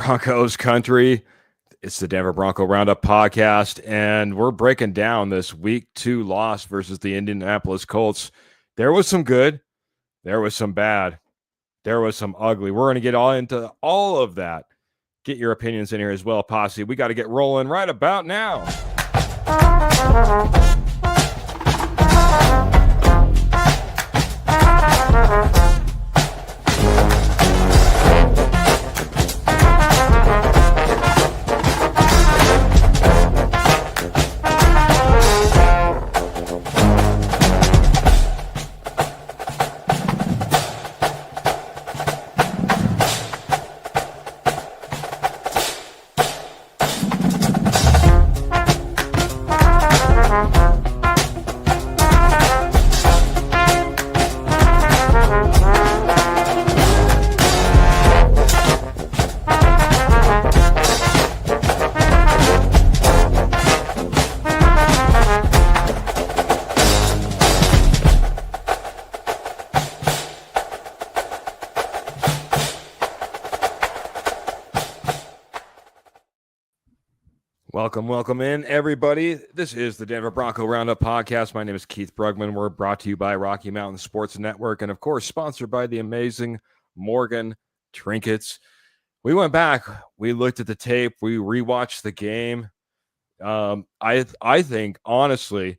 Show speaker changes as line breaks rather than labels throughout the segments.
Broncos country. It's the Denver Bronco Roundup podcast, and we're breaking down this week 2 loss versus the Indianapolis Colts. There was some good, there was some bad, there was some ugly. We're going to get all into all of that. Get your opinions in here as well, Posse. We got to get rolling right about now. Welcome in, everybody. This is the Denver Bronco Roundup podcast. My name is Keith Brugman. We're brought to you by Rocky Mountain Sports Network and, of course, sponsored by the amazing Morgan Trinkets. We went back. We looked at the tape. We rewatched the game. I think, honestly,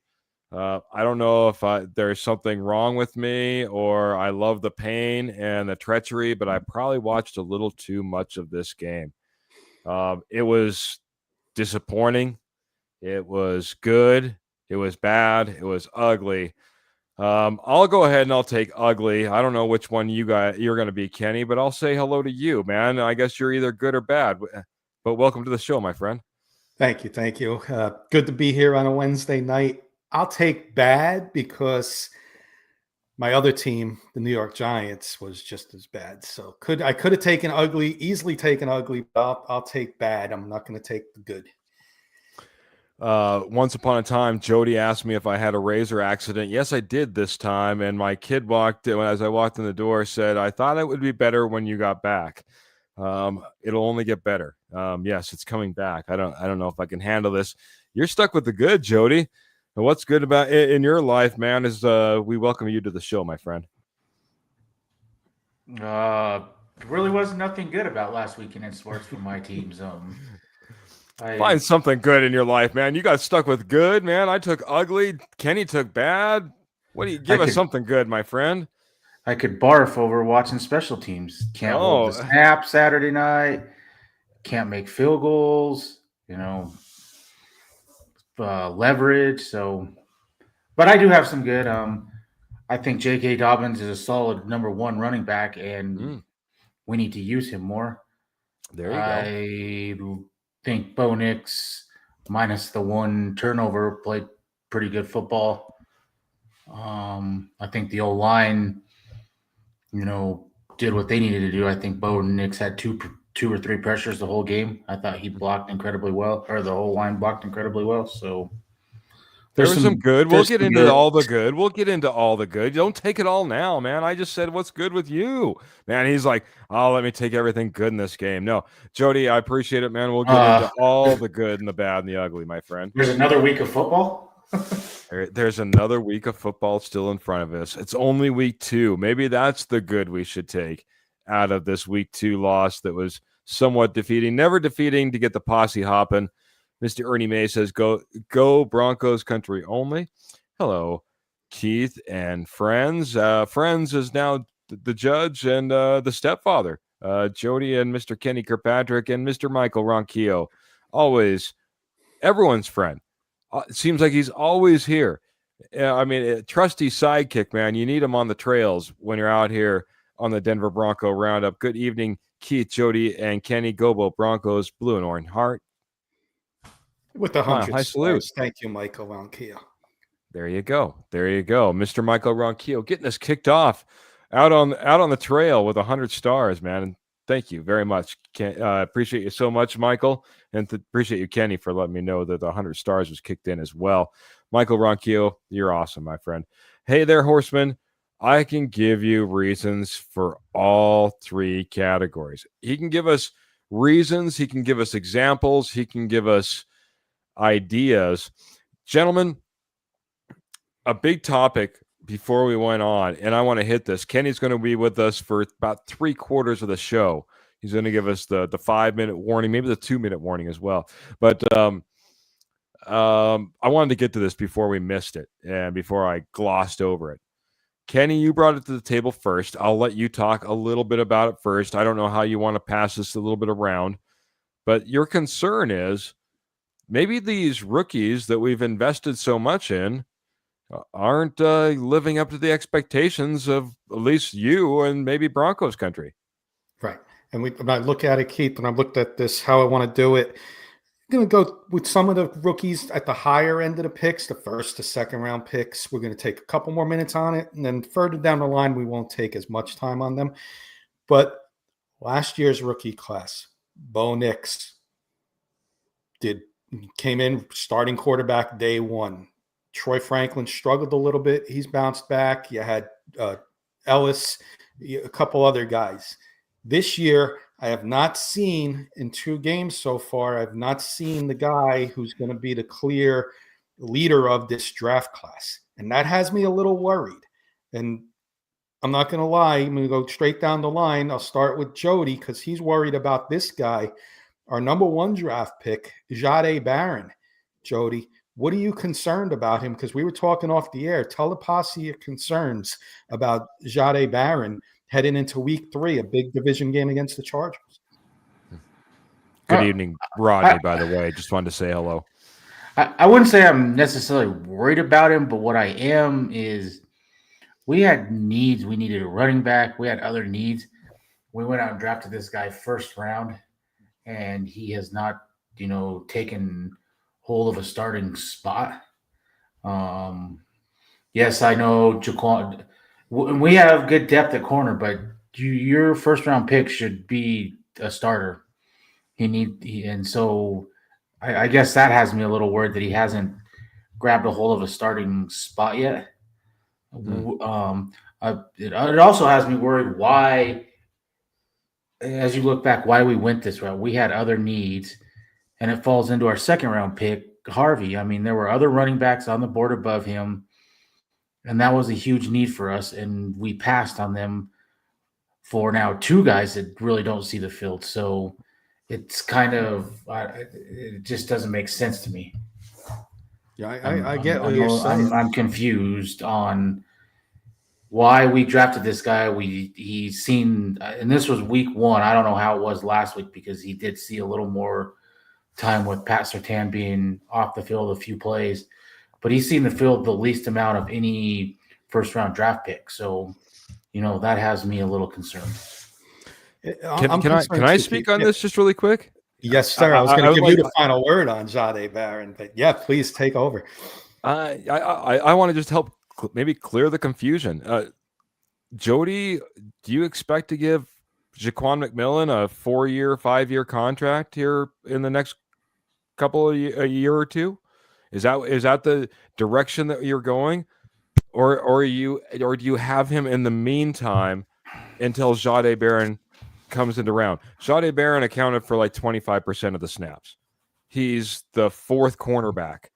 I don't know if there's something wrong with me or I love the pain and the treachery, but I probably watched a little too much of this game. It was disappointing. It was good. It was bad. It was ugly. I'll go ahead and I'll take ugly. I don't know which one you're going to be, Kenny, but I'll say hello to you, man. I guess you're either good or bad, but welcome to the show, my friend.
Thank you. Good to be here on a Wednesday night. I'll take bad because my other team, the New York Giants, was just as bad. So I could have taken ugly, easily taken ugly, but I'll take bad. I'm not going to take the good.
Once upon a time, Jody asked me if I had a razor accident. Yes, I did this time. And my kid as I walked in the door, said, I thought it would be better when you got back. It'll only get better. Yes, it's coming back. I don't know if I can handle this. You're stuck with the good, Jody. And what's good about it in your life, man, is we welcome you to the show, my friend.
Really was nothing good about last weekend in sports for my teams.
Find something good in your life, man. You got stuck with good, man. I took ugly. Kenny took bad. What do you give us something good, my friend?
I could barf over watching special teams. Can't hold the snap Saturday night. Can't make field goals. Leverage. So, but I do have some good. I think J.K. Dobbins is a solid number one running back, and we need to use him more.
There you go.
I think Bo Nix, minus the one turnover, played pretty good football. I think the O-line, did what they needed to do. I think Bo Nix had two or three pressures the whole game. I thought he blocked incredibly well, or the whole line blocked incredibly well. So
there's some good. We'll get into all the good. We'll get into all the good. Don't take it all now, man. I just said what's good with you, man. He's like, oh, let me take everything good in this game. No, Jody, I appreciate it, man. We'll get into all the good and the bad and the ugly, my friend.
There's another week of football.
There's another week of football still in front of us. It's only week 2. Maybe that's the good we should take out of this week 2 loss that was somewhat defeating. Never defeating to get the posse hopping. Mr. Ernie May says, go Broncos country only. Hello, Keith and friends. Friends is now the judge and the stepfather. Jody and Mr. Kenny Kirkpatrick and Mr. Michael Ronquillo. Always everyone's friend. It seems like he's always here. Trusty sidekick, man. You need him on the trails when you're out here on the Denver Bronco Roundup. Good evening, Keith, Jody, and Kenny. Go Broncos, blue and orange heart.
With the 100
high salute.
Thank you, Michael Ronquillo.
There you go. Mr. Michael Ronquillo getting us kicked off out on the trail with 100 stars, man. And thank you very much. Appreciate you so much, Michael. And appreciate you, Kenny, for letting me know that the 100 stars was kicked in as well. Michael Ronquillo, you're awesome, my friend. Hey there, horseman. I can give you reasons for all 3 categories. He can give us reasons. He can give us examples. He can give us ideas. Gentlemen, a big topic before we went on, and I want to hit this. Kenny's going to be with us for about 3/4 of the show. He's going to give us the 5-minute warning, maybe the 2-minute warning as well. But I wanted to get to this before we missed it and before I glossed over it. Kenny, you brought it to the table first. I'll let you talk a little bit about it first. I don't know how you want to pass this a little bit around, but your concern is maybe these rookies that we've invested so much in aren't living up to the expectations of at least you and maybe Broncos country.
Right. And when I look at it, Keith, and I looked at this, how I want to do it, I'm going to go with some of the rookies at the higher end of the picks, the first to second round picks. We're going to take a couple more minutes on it. And then further down the line, we won't take as much time on them. But last year's rookie class, Bo Nix came in starting quarterback day one. Troy Franklin struggled a little bit. He's bounced back. You had Ellis, a couple other guys. This year, I have not seen in 2 games so far, I've not seen the guy who's going to be the clear leader of this draft class. And that has me a little worried. And I'm not going to lie. I'm going to go straight down the line. I'll start with Jody because he's worried about this guy. Our number 1 draft pick, Jahdae Barron. Jody, what are you concerned about him? Because we were talking off the air. Tell the posse your concerns about Jahdae Barron heading into week 3, a big division game against the Chargers.
Good evening, Rodney, by the way. Just wanted to say hello.
I wouldn't say I'm necessarily worried about him, but what I am is we had needs. We needed a running back. We had other needs. We went out and drafted this guy first round, and he has not, taken hold of a starting spot. Yes, I know Jaquan. We have good depth at corner, but your first round pick should be a starter. And so I guess that has me a little worried that he hasn't grabbed a hold of a starting spot yet. It also has me worried why, as you look back, why we went this route. We had other needs, and it falls into our second round pick, Harvey. I mean, there were other running backs on the board above him, and that was a huge need for us, and we passed on them for now 2 guys that really don't see the field. So it's kind of it just doesn't make sense to me.
Yeah, I get what you're saying.
I'm confused on why we drafted this guy. He's seen, and this was week 1. I don't know how it was last week because he did see a little more time with Pat Surtain being off the field a few plays, but he's seen the field the least amount of any first round draft pick. So, that has me a little concerned.
Can I speak on this just really quick?
Yes, sir. I was going to give you the final word on Jahdae Barron, but yeah, please take over.
I want to just help maybe clear the confusion. Jody, do you expect to give Jaquan McMillan a 4-year, 5-year contract here in the next couple of a year or 2? Is that the direction that you're going, or do you have him in the meantime until Jahdae Barron comes into round? Jahdae Barron accounted for like 25% of the snaps. He's the 4th cornerback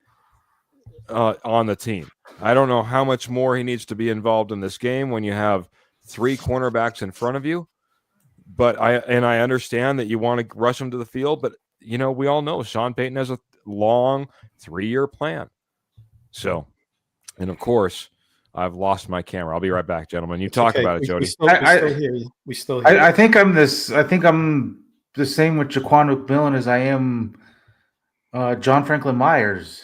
on the team. I don't know how much more he needs to be involved in this game when you have 3 cornerbacks in front of you. But I understand that you want to rush him to the field, but we all know Sean Payton has a long 3-year plan. So, and of course, I've lost my camera. I'll be right back, gentlemen. You talk about it, Jody.
We still hear you.
I think I'm the same with Jaquan McMillan as I am John Franklin Myers.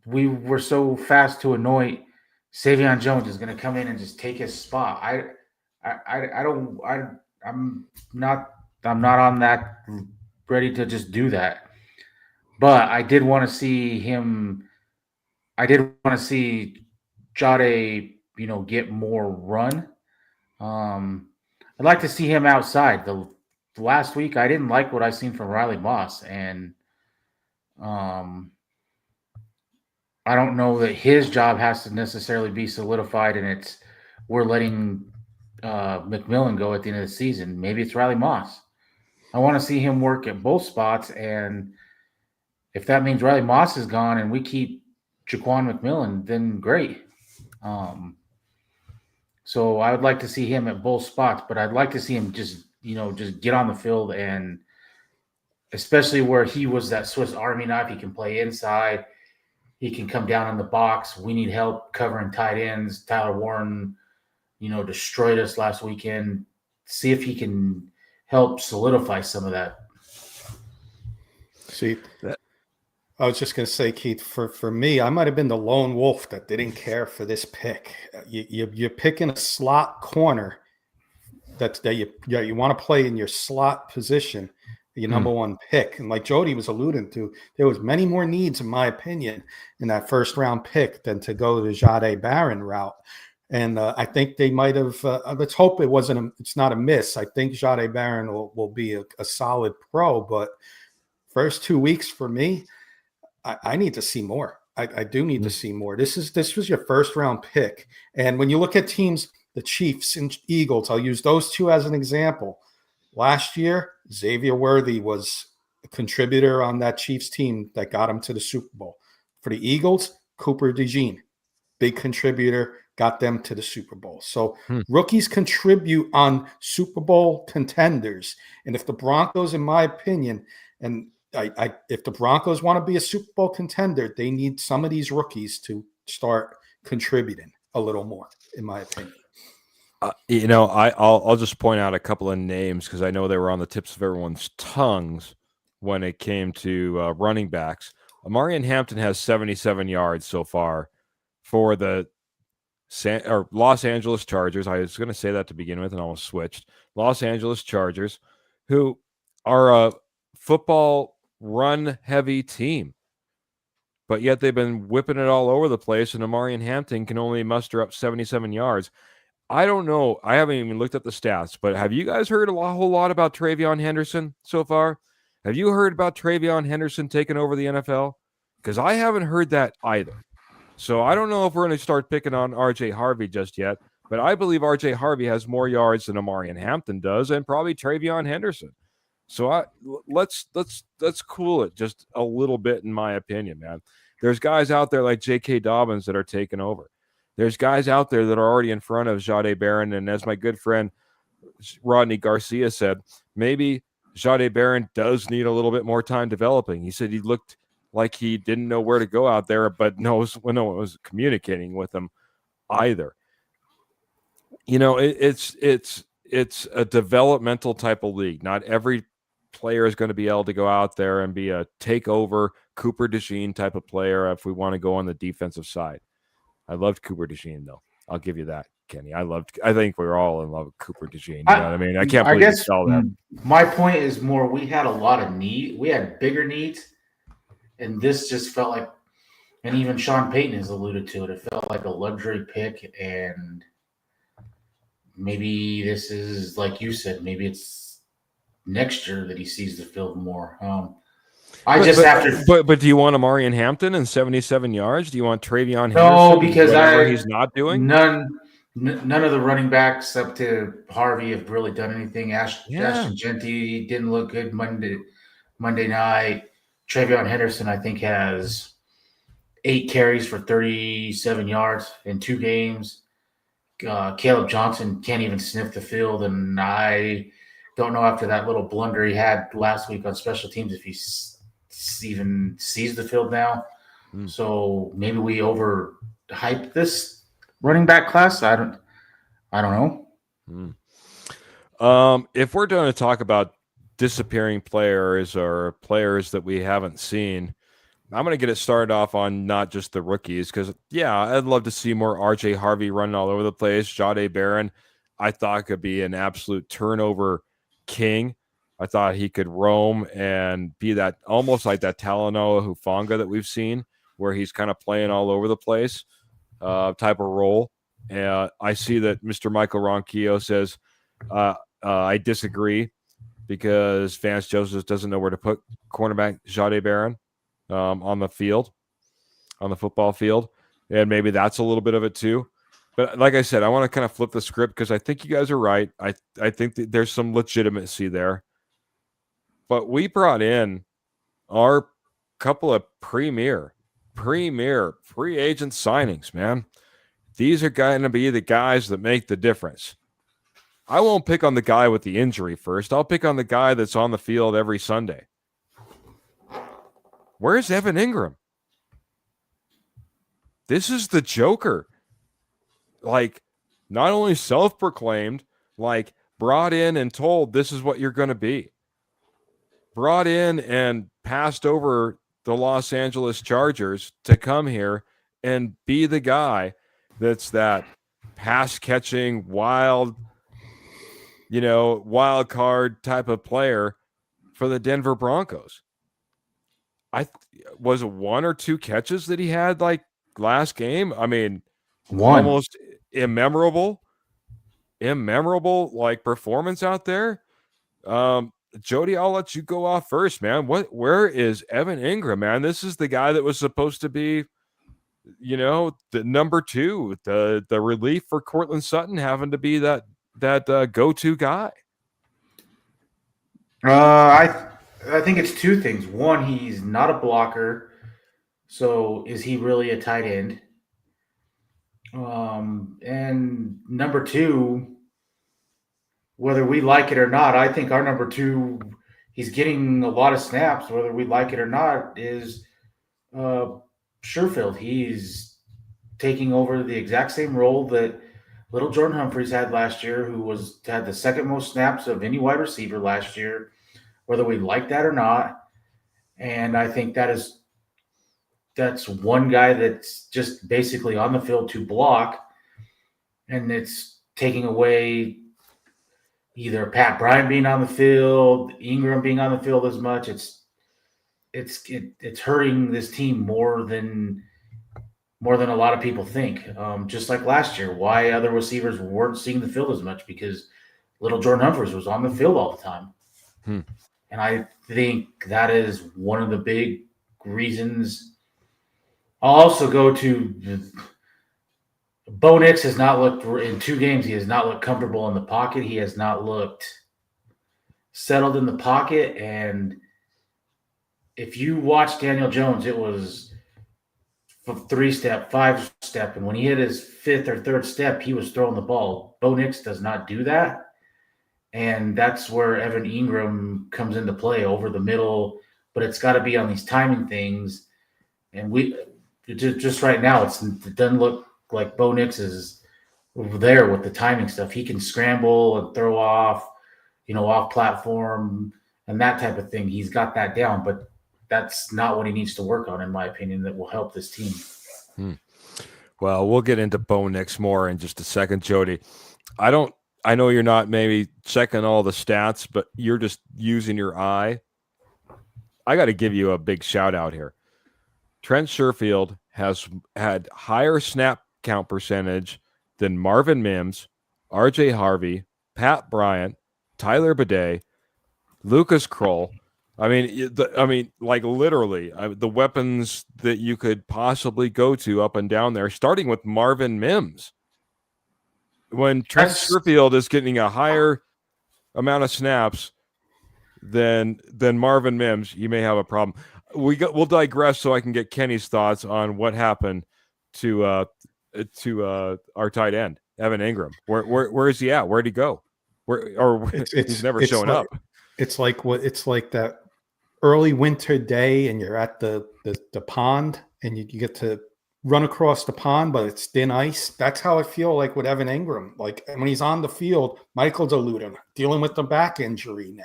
We were so fast to anoint Savion Jones is going to come in and just take his spot. I'm not on that ready to just do that. But I did want to see him. I did want to see Jahdae, get more run. I'd like to see him outside. The last week, I didn't like what I seen from Riley Moss, and I don't know that his job has to necessarily be solidified, and we're letting McMillan go at the end of the season. Maybe it's Riley Moss. I want to see him work at both spots, and if that means Riley Moss is gone and we keep Jaquan McMillan, then great. So I would like to see him at both spots, but I'd like to see him just get on the field, and especially where he was that Swiss Army knife. He can play inside. He can come down in the box. We need help covering tight ends. Tyler Warren, destroyed us last weekend. See if he can help solidify some of that.
See, I was just going to say, Keith, for me, I might have been the lone wolf that didn't care for this pick. You're picking a slot corner that you want to play in your slot position, your number one pick. And like Jody was alluding to, there was many more needs, in my opinion, in that first round pick than to go the Jahdae Barron route. And I think they might have. Let's hope it's not a miss. I think Jahdae Barron will be a solid pro, but first 2 weeks for me, I need to see more. I do need to see more. This was your first round pick. And when you look at teams, the Chiefs and Eagles, I'll use those two as an example. Last year, Xavier Worthy was a contributor on that Chiefs team that got him to the Super Bowl. For the Eagles, Cooper DeJean, big contributor, got them to the Super Bowl. So rookies contribute on Super Bowl contenders. And if the Broncos, in my opinion, and if the Broncos want to be a Super Bowl contender, they need some of these rookies to start contributing a little more, in my opinion.
I'll just point out a couple of names because I know they were on the tips of everyone's tongues when it came to running backs. Amarian Hampton has 77 yards so far for the Los Angeles Chargers. I was going to say that to begin with and almost switched. Los Angeles Chargers, who are a football run-heavy team, but yet they've been whipping it all over the place, and Amarian Hampton can only muster up 77 yards. I don't know. I haven't even looked at the stats, but have you guys heard a whole lot about TreVeyon Henderson so far? Have you heard about TreVeyon Henderson taking over the NFL? Because I haven't heard that either. So I don't know if we're going to start picking on R.J. Harvey just yet, but I believe R.J. Harvey has more yards than Amarian Hampton does, and probably TreVeyon Henderson. So let's cool it just a little bit, in my opinion, man. There's guys out there like J.K. Dobbins that are taking over. There's guys out there that are already in front of Jahdae Barron, and as my good friend Rodney Garcia said, maybe Jahdae Barron does need a little bit more time developing. He said he looked like he didn't know where to go out there, but no one was communicating with him either. It's a developmental type of league. Not every player is going to be able to go out there and be a takeover Cooper DeJean type of player if we want to go on the defensive side. I loved Cooper DeJean, though. I'll give you that, Kenny. I think we were all in love with Cooper DeJean. You know what I mean? I can't believe you saw that.
My point is more, we had a lot of need. We had bigger needs, and this just felt like, and even Sean Payton has alluded to it, it felt like a luxury pick, and maybe this is, like you said, maybe it's next year that he sees the field more. But
do you want Amarian Hampton and 77 yards? Do you want TreVeyon Henderson?
No, because
he's not doing
none of the running backs up to Harvey have really done anything. Ashton Genty didn't look good Monday night. TreVeyon Henderson, I think, has 8 carries for 37 yards in 2 games. Caleb Johnson can't even sniff the field, and I don't know after that little blunder he had last week on special teams if he even sees the field now. So maybe we overhyped this running back class. I don't
know. If we're going to talk about disappearing players or players that we haven't seen, I'm going to get it started off on not just the rookies, because, I'd love to see more R.J. Harvey running all over the place. Jahdae Barron, I thought, could be an absolute turnover king. I thought he could roam and be that, almost like that Talanoa Hufanga that we've seen, where he's kind of playing all over the place type of role. I see that Mr. Michael Ronquillo says, I disagree, because Vance Joseph doesn't know where to put cornerback Jahdae Barron on the field, on the football field. And maybe that's a little bit of it too. But like I said, I want to kind of flip the script because I think you guys are right. I think that there's some legitimacy there. But we brought in our couple of premier free agent signings, man. These are going to be the guys that make the difference. I won't pick on the guy with the injury first. I'll pick on the guy that's on the field every Sunday. Where's Evan Ingram? This is the Joker. Like, not only self-proclaimed, like brought in and told this is what you're going to be. Brought in and passed over the Los Angeles Chargers to come here and be the guy that's that pass-catching, wild card type of player for the Denver Broncos. Was it 1 or 2 catches that he had like last game? I mean,
One.
almost immemorable like performance out there. Jody, I'll let you go off first, man. Where is Evan Ingram, man? This is the guy that was supposed to be, the number 2, the relief for Cortland Sutton, having to be that go-to guy.
I think it's 2 things. One, he's not a blocker, so is he really a tight end? And number 2, whether we like it or not, I think our number 2, he's getting a lot of snaps, whether we like it or not, is Sherfield. He's taking over the exact same role that little Jordan Humphreys had last year, who had the second most snaps of any wide receiver last year, whether we like that or not. And I think that's one guy that's just basically on the field to block, and it's taking away either Pat Bryant being on the field, Ingram being on the field as much. It's hurting this team more than a lot of people think. Just like last year, why other receivers weren't seeing the field as much, because little Jordan Humphreys was on the field all the time. And I think that is one of the big reasons. I'll also go to Bo Nix has not looked in 2 games. He has not looked comfortable in the pocket. He has not looked settled in the pocket. And if you watch Daniel Jones, it was 3-step, 5-step. And when he hit his 5th or 3rd step, he was throwing the ball. Bo Nix does not do that. And that's where Evan Ingram comes into play over the middle. But it's got to be on these timing things. And just right now, it doesn't look like Bo Nix is there with the timing stuff. He can scramble and throw off platform and that type of thing. He's got that down, but that's not what he needs to work on, in my opinion, that will help this team.
Well, we'll get into Bo Nix more in just a second, Jody. I know you're not maybe checking all the stats, but you're just using your eye. I got to give you a big shout out here. Trent Sherfield has had higher snap count percentage than Marvin Mims, RJ Harvey, Pat Bryant, Tyler Bidet, Lucas Kroll. I mean, like literally the weapons that you could possibly go to up and down there, starting with Marvin Mims. When Trent Sherfield is getting a higher amount of snaps than Marvin Mims, you may have a problem. We'll digress so I can get Kenny's thoughts on what happened to our tight end, Evan Ingram. Where is he at? Where'd he go? He's never shown up.
It's like that early winter day, and you're at the pond, and you get to run across the pond, but it's thin ice. That's how I feel like with Evan Ingram. Like when he's on the field, Michael's alluding, dealing with the back injury now.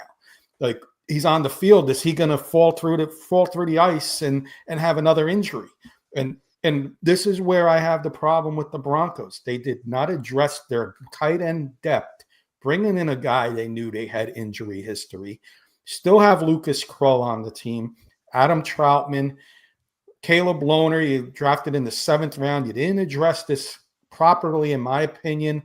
Like he's on the field, is he going to fall through the ice and have another injury? And this is where I have the problem with the Broncos. They did not address their tight end depth, bringing in a guy they knew they had injury history. Still have Lucas Kroll on the team, Adam Troutman, Caleb Lohner, you drafted in the 7th round. You didn't address this properly, in my opinion,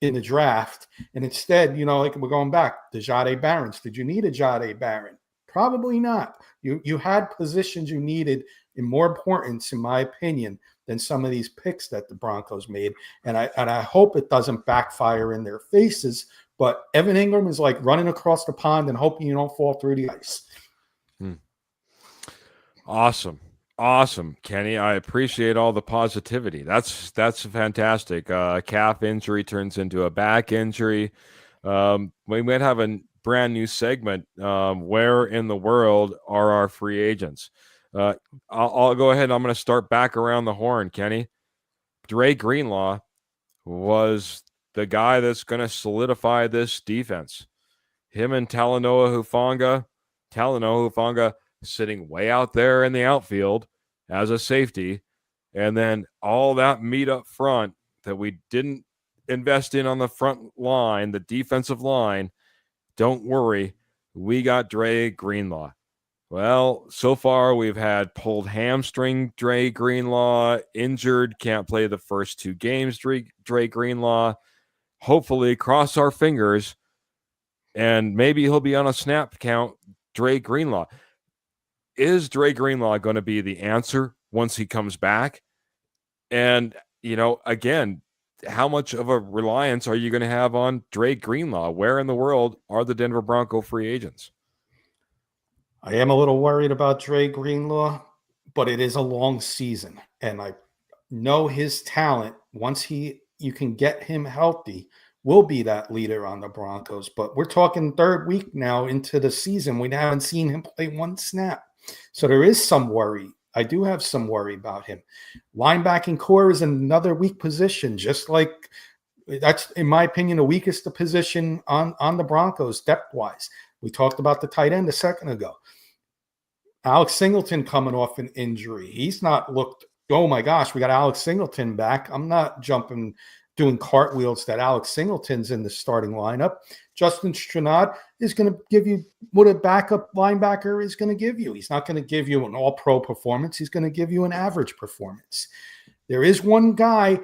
in the draft. And instead, like we're going back, Jahdae Barron. Did you need a Jahdae Barron? Probably not. You had positions you needed in more importance, in my opinion, than some of these picks that the Broncos made. And I hope it doesn't backfire in their faces. But Evan Ingram is like running across the pond and hoping you don't fall through the ice.
Awesome, Kenny. I appreciate all the positivity. That's fantastic. Calf injury turns into a back injury. We might have a brand new segment. Where in the world are our free agents? I'll go ahead. I'm going to start back around the horn, Kenny. Dre Greenlaw was the guy that's going to solidify this defense. Him and Talanoa Hufanga sitting way out there in the outfield as a safety, and then all that meat up front that we didn't invest in on the front line, the defensive line. Don't worry, we got Dre Greenlaw. Well, so far we've had pulled hamstring Dre Greenlaw, injured, can't play the first 2 games Dre Greenlaw. Hopefully, cross our fingers, and maybe he'll be on a snap count, Dre Greenlaw. Is Dre Greenlaw going to be the answer once he comes back? And, again, how much of a reliance are you going to have on Dre Greenlaw? Where in the world are the Denver Bronco free agents?
I am a little worried about Dre Greenlaw, but it is a long season. And I know his talent, once you can get him healthy, will be that leader on the Broncos. But we're talking 3rd week now into the season. We haven't seen him play 1 snap. So there is some worry. I do have some worry about him. Linebacking core is another weak position, just like that's, in my opinion, the weakest position on the Broncos depth-wise. We talked about the tight end a second ago. Alex Singleton coming off an injury. He's not looked, oh my gosh, we got Alex Singleton back. I'm not doing cartwheels that Alex Singleton's in the starting lineup. Justin Stranad is going to give you what a backup linebacker is going to give you. He's not going to give you an all-pro performance. He's going to give you an average performance. There is one guy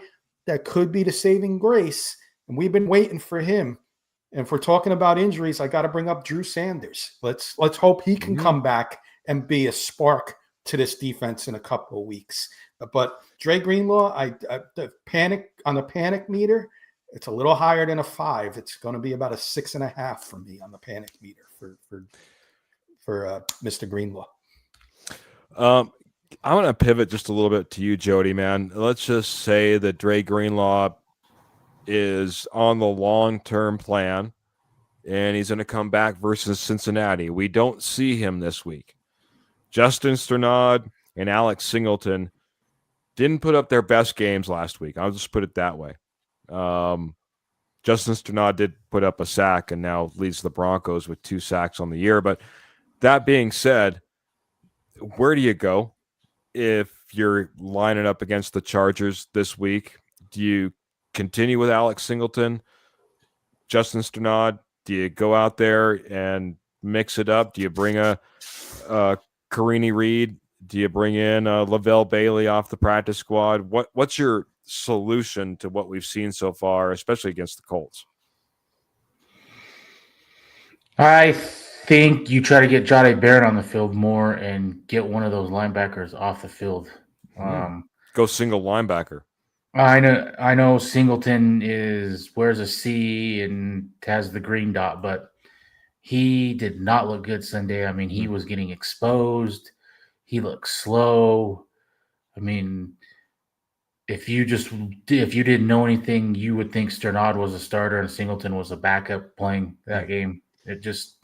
that could be the saving grace, and we've been waiting for him. And if we're talking about injuries, I got to bring up Drew Sanders. Let's hope he can come back and be a spark to this defense in a couple of weeks. But Dre Greenlaw, the panic meter, it's a little higher than a 5. It's going to be about a 6.5 for me on the panic meter for Mr. Greenlaw.
I'm going to pivot just a little bit to you, Jody, man. Let's just say that Dre Greenlaw is on the long-term plan, and he's going to come back versus Cincinnati. We don't see him this week. Justin Strnad and Alex Singleton didn't put up their best games last week. I'll just put it that way. Justin Strnad did put up a sack and now leads the Broncos with 2 sacks on the year. But that being said, where do you go if you're lining up against the Chargers this week? Do you continue with Alex Singleton, Justin Strnad? Do you go out there and mix it up? Do you bring a Carini Reed? Do you bring in Lavelle Bailey off the practice squad? What's your solution to what we've seen so far, especially against the Colts?
I think you try to get Jahdae Barrett on the field more and get one of those linebackers off the field.
Go single linebacker.
I know Singleton wears a C and has the green dot, but he did not look good Sunday. I mean, he was getting exposed. He looked slow. I mean, if you didn't know anything, you would think Strnad was a starter and Singleton was a backup playing that game. It just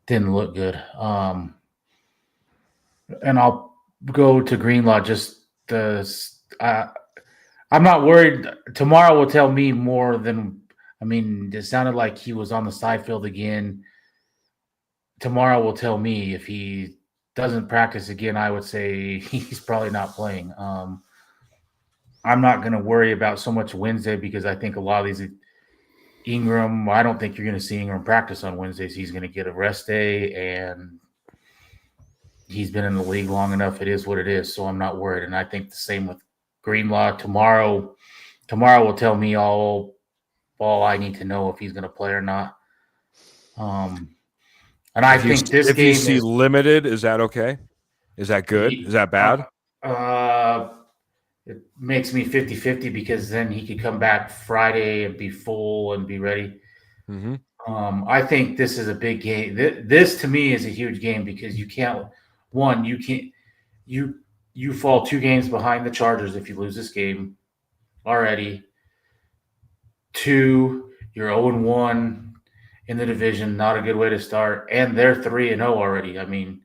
didn't look good. And I'll go to Greenlaw. I'm not worried. Tomorrow will tell me more than. I mean, it sounded like he was on the side field again. Tomorrow will tell me. If he doesn't practice again, I would say he's probably not playing. I'm not going to worry about so much Wednesday because I think a lot of these Ingram, I don't think you're going to see Ingram practice on Wednesdays. He's going to get a rest day, and he's been in the league long enough. It is what it is, so I'm not worried. And I think the same with Greenlaw. Tomorrow will tell me all I need to know if he's going to play or not. And I think this
if
game
you see
is
limited, is that okay? Is that good? Is that bad?
It makes me 50-50 because then he could come back Friday and be full and be ready.
Mm-hmm.
I think this is a big game. This to me is a huge game because you can't. One, you fall 2 games behind the Chargers if you lose this game already. 2, you're 0-1 in the division. Not a good way to start, and they're 3-0 already. I mean,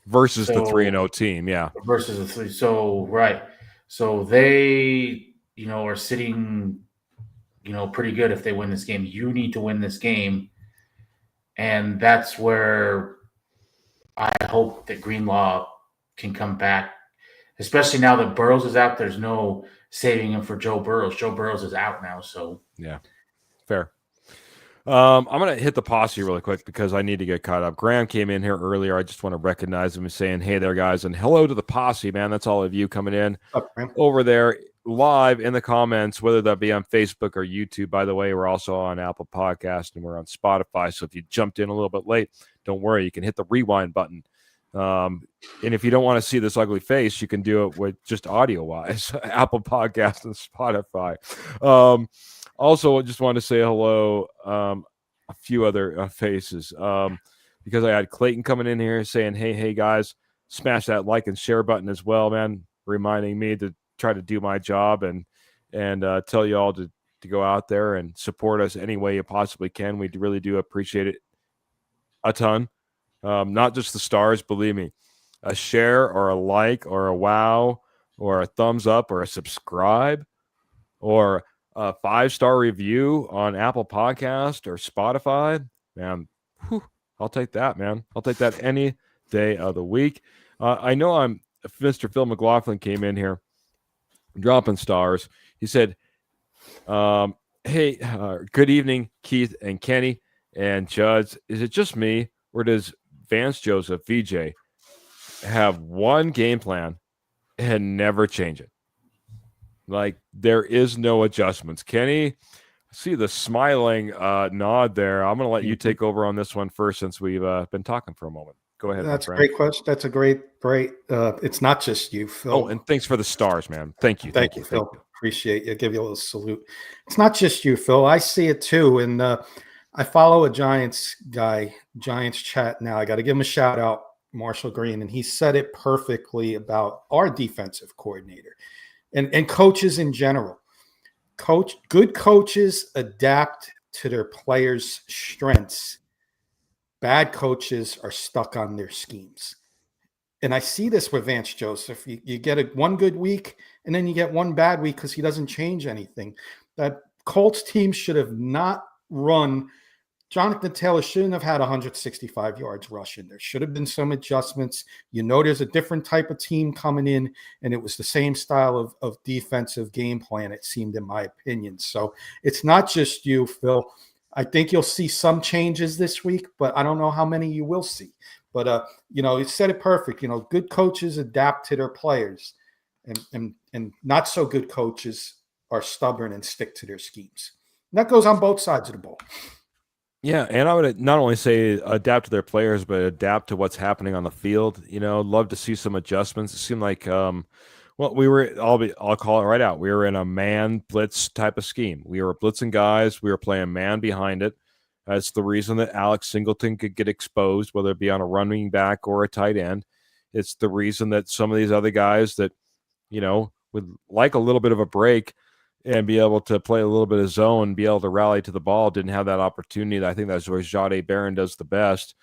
Versus the 3-0 team, yeah.
Versus the 3. So right, so they are sitting pretty good if they win this game. You need to win this game, and that's where I hope that Greenlaw can come back, especially now that Burrows is out. There's no saving him for Joe Burrows. Joe Burrows is out now, so
yeah, fair. I'm going to hit the posse really quick because I need to get caught up. Graham came in here earlier. I just want to recognize him and saying, hey there, guys, and hello to the posse, man. That's all of you coming in over there live in the comments, whether that be on Facebook or YouTube. By the way, we're also on Apple Podcast and we're on Spotify. So if you jumped in a little bit late, don't worry. You can hit the rewind button. And if you don't want to see this ugly face, you can do it with just audio-wise, Apple Podcast and Spotify. Also, I just want to say hello, a few other faces, because I had Clayton coming in here saying, hey, guys, smash that like and share button as well, man, reminding me to try to do my job and tell you all to go out there and support us any way you possibly can. We really do appreciate it a ton. Not just the stars, believe me. A share or a like or a wow or a thumbs up or a subscribe or a 5-star review on Apple Podcast or Spotify, man, I'll take that, man. I'll take that any day of the week. I know Mr. Phil McLaughlin came in here dropping stars. He said, hey, good evening, Keith and Kenny and Judd. Is it just me or does Vance Joseph, VJ, have one game plan and never change it? Like, there is no adjustments. Kenny, I see the smiling nod there. I'm going to let you take over on this one first since we've been talking for a moment. Go ahead.
That's a great question. That's a great. It's not just you, Phil.
Oh, and thanks for the stars, man. Thank you.
Thank you, Phil. Appreciate you. Give you a little salute. It's not just you, Phil. I see it too. And I follow a Giants guy, Giants chat now. I got to give him a shout out, Marshall Green. And he said it perfectly about our defensive coordinator. And coaches in general. Good coaches adapt to their players' strengths. Bad coaches are stuck on their schemes. And I see this with Vance Joseph. You get one good week, and then you get one bad week because he doesn't change anything. That Colts team should have not run. Jonathan Taylor shouldn't have had 165 yards rushing. There should have been some adjustments. There's a different type of team coming in, and it was the same style of defensive game plan, it seemed, in my opinion. So it's not just you, Phil. I think you'll see some changes this week, but I don't know how many you will see. But, you said it perfect. Good coaches adapt to their players, and not so good coaches are stubborn and stick to their schemes. And that goes on both sides of the ball.
Yeah, and I would not only say adapt to their players, but adapt to what's happening on the field. Love to see some adjustments. It seemed like, I'll call it right out. We were in a man blitz type of scheme. We were blitzing guys. We were playing man behind it. That's the reason that Alex Singleton could get exposed, whether it be on a running back or a tight end. It's the reason that some of these other guys that, would like a little bit of a break and be able to play a little bit of zone, be able to rally to the ball, didn't have that opportunity. I think that's where Jade Barron does the best.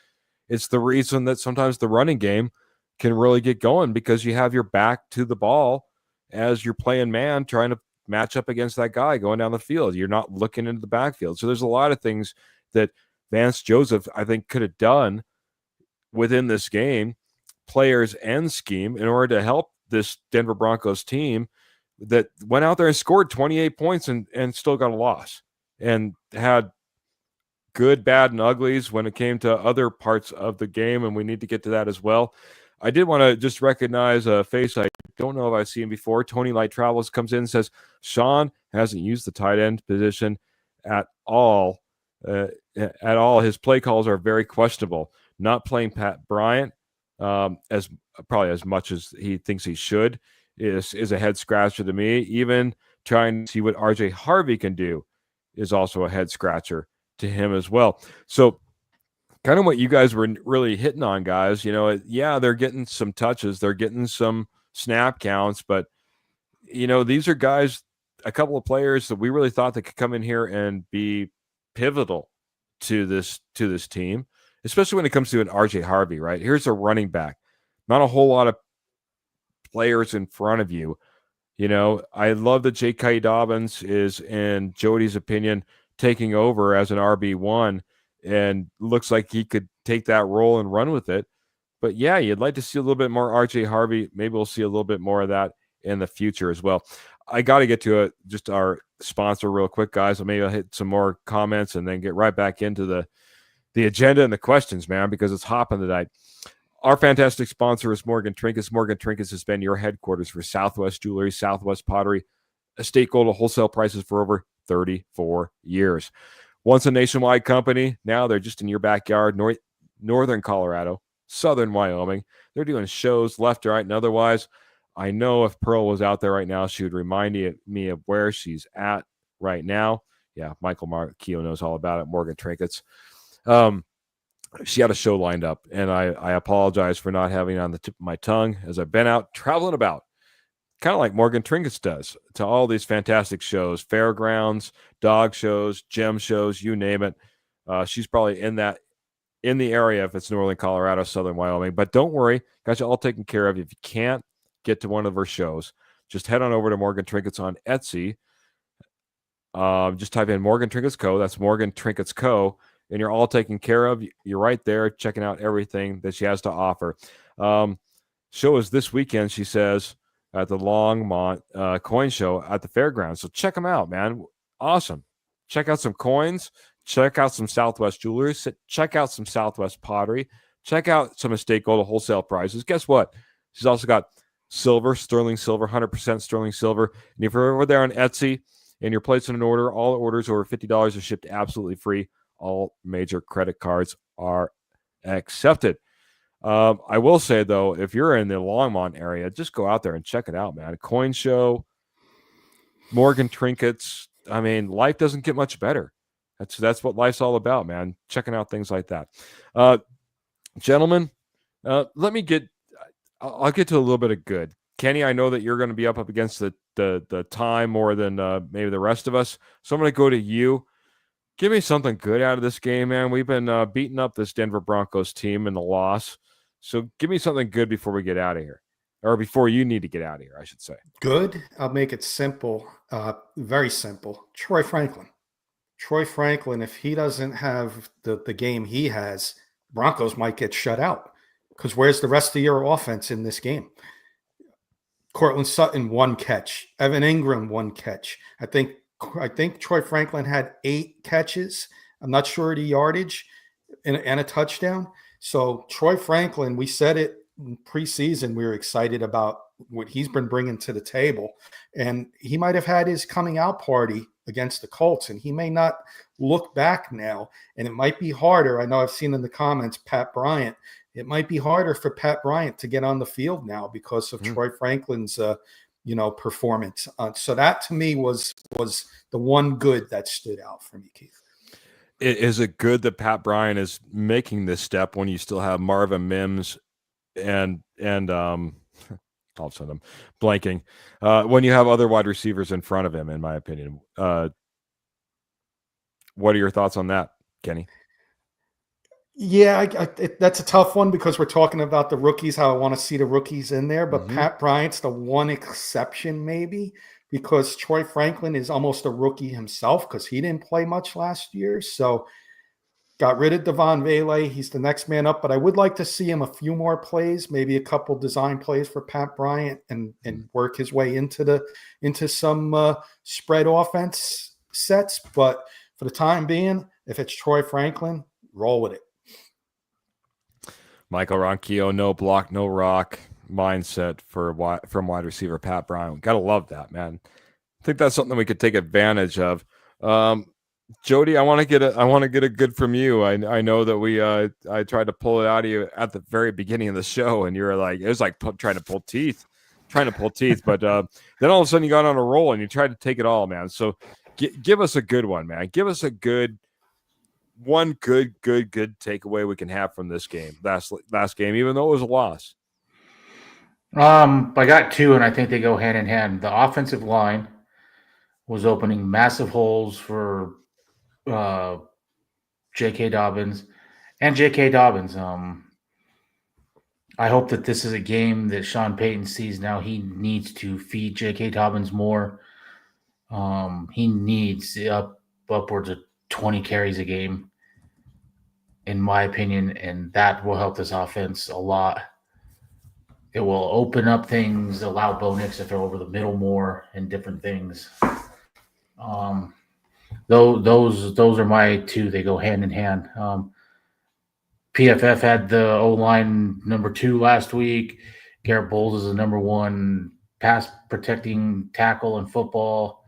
It's the reason that sometimes the running game can really get going because you have your back to the ball as you're playing man, trying to match up against that guy going down the field. You're not looking into the backfield. So there's a lot of things that Vance Joseph, I think, could have done within this game, players and scheme, in order to help this Denver Broncos team that went out there and scored 28 points and still got a loss and had good, bad, and uglies when it came to other parts of the game, and we need to get to that as well. I did want to just recognize a face I don't know if I've seen before. Tony Light Travels comes in and says, Sean hasn't used the tight end position at all. His play calls are very questionable. not playing Pat Bryant as probably as much as he thinks he should is a head scratcher to me. Even trying to see what RJ Harvey can do is also a head scratcher to him as well. So kind of what you guys were really hitting on, guys, yeah, they're getting some touches, they're getting some snap counts, but these are guys, a couple of players that we really thought that could come in here and be pivotal to this team, especially when it comes to an RJ Harvey, right? Here's a running back, not a whole lot of players in front of you. I love that J.K. Dobbins is, in Jody's opinion, taking over as an RB1 and looks like he could take that role and run with it. But yeah, you'd like to see a little bit more RJ Harvey. Maybe we'll see a little bit more of that in the future as well. I got to get to just our sponsor real quick, guys. Maybe I'll hit some more comments and then get right back into the agenda and the questions, man, because it's hopping tonight. Our fantastic sponsor is Morgan Trinkets. Morgan Trinkets has been your headquarters for Southwest Jewelry, Southwest Pottery, estate gold at wholesale prices for over 34 years. Once a nationwide company, now they're just in your backyard, northern Colorado, southern Wyoming. They're doing shows left, right, and otherwise. I know if Pearl was out there right now, she would remind me of where she's at right now. Yeah, Michael Marquillo knows all about it, Morgan Trinkets. She had a show lined up, and I apologize for not having it on the tip of my tongue as I've been out traveling about, kind of like Morgan Trinkets does, to all these fantastic shows, fairgrounds, dog shows, gem shows, you name it. She's probably in the area if it's northern Colorado, southern Wyoming. But don't worry, got you all taken care of. If you can't get to one of her shows, just head on over to Morgan Trinkets on Etsy. Just type in Morgan Trinkets Co. That's Morgan Trinkets Co. And you're all taken care of. You're right there checking out everything that she has to offer. Show is this weekend, she says, at the Longmont Coin Show at the fairgrounds. So check them out, man. Awesome. Check out some coins. Check out some Southwest Jewelry. Check out some Southwest Pottery. Check out some estate gold at wholesale prices. Guess what? She's also got silver, sterling silver, 100% sterling silver. And if you're over there on Etsy and you're placing an order, all orders over $50 are shipped absolutely free. All major credit cards are accepted. I will say, though, if you're in the Longmont area, just go out there and check it out, man. Coin Show, Morgan Trinkets. I mean, life doesn't get much better. That's what life's all about, man. Checking out things like that. Gentlemen, I'll get to a little bit of good. Kenny, I know that you're going to be up against the time more than maybe the rest of us. So I'm going to go to you. Give me something good out of this game, man. We've been beating up this Denver Broncos team in the loss. So give me something good before we get out of here. Or before you need to get out of here, I should say.
Good. I'll make it simple. Very simple. Troy Franklin. Troy Franklin, if he doesn't have the game he has, Broncos might get shut out. Because where's the rest of your offense in this game? Cortland Sutton, 1 catch. Evan Ingram, 1 catch. I think Troy Franklin had 8 catches. I'm not sure the yardage and a touchdown. So Troy Franklin, we said it in preseason, we were excited about what he's been bringing to the table. And he might have had his coming out party against the Colts, and he may not look back now. And it might be harder. I know I've seen in the comments, Pat Bryant. It might be harder for Pat Bryant to get on the field now because of Troy Franklin's performance. So that to me was the one good that stood out for me, Keith.
Is it good that Pat Bryant is making this step when you still have Marvin Mims and all of a sudden I'm blanking, when you have other wide receivers in front of him, in my opinion? What are your thoughts on that, Kenny?
Yeah, that's a tough one because we're talking about the rookies, how I want to see the rookies in there. But Pat Bryant's the one exception maybe because Troy Franklin is almost a rookie himself because he didn't play much last year. So got rid of Devon Vele. He's the next man up. But I would like to see him a few more plays, maybe a couple design plays for Pat Bryant and work his way into some spread offense sets. But for the time being, if it's Troy Franklin, roll with it.
Michael Ronquillo, no block, no rock mindset from wide receiver Pat Bryant. Got to love that, man. I think that's something we could take advantage of. Jody, I want to get a good from you. I know that I tried to pull it out of you at the very beginning of the show, and you were like, it was like trying to pull teeth, but then all of a sudden you got on a roll and you tried to take it all, man. So give us a good one, man. Give us a good takeaway we can have from this game, last game, even though it was a loss.
I got two, and I think they go hand in hand. The offensive line was opening massive holes for J.K. Dobbins. I hope that this is a game that Sean Payton sees now. He needs to feed J.K. Dobbins more. He needs upwards of 20 carries a game, in my opinion, and that will help this offense a lot. It will open up things, allow Bo Nix to throw over the middle more and different things. Those are my two. They go hand in hand. PFF had the O-line number 2 last week. Garrett Bowles is the number 1 pass protecting tackle in football.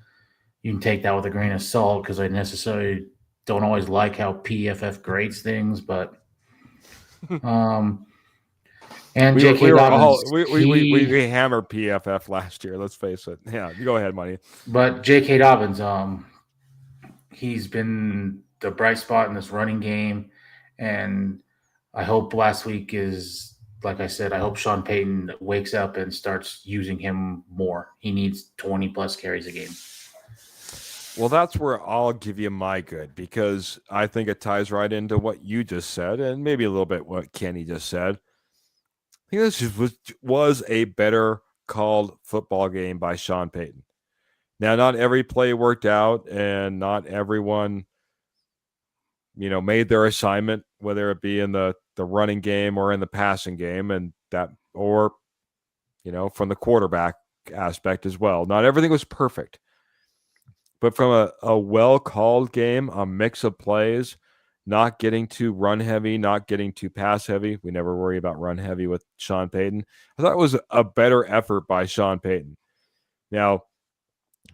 You can take that with a grain of salt because I necessarily don't always like how PFF grades things, but and J.K. Dobbins.
We hammered PFF last year. Let's face it. Yeah, you go ahead, Money.
But J.K. Dobbins, he's been the bright spot in this running game, and I hope last week is, like I said, I hope Sean Payton wakes up and starts using him more. He needs 20-plus carries a game.
Well, that's where I'll give you my good, because I think it ties right into what you just said and maybe a little bit what Kenny just said. I think this was a better called football game by Sean Payton. Now, not every play worked out, and not everyone, made their assignment, whether it be in the running game or in the passing game, and that, or, from the quarterback aspect as well. Not everything was perfect, but from a well-called game, a mix of plays, not getting too run heavy, not getting too pass heavy. We never worry about run heavy with Sean Payton. I thought it was a better effort by Sean Payton. Now,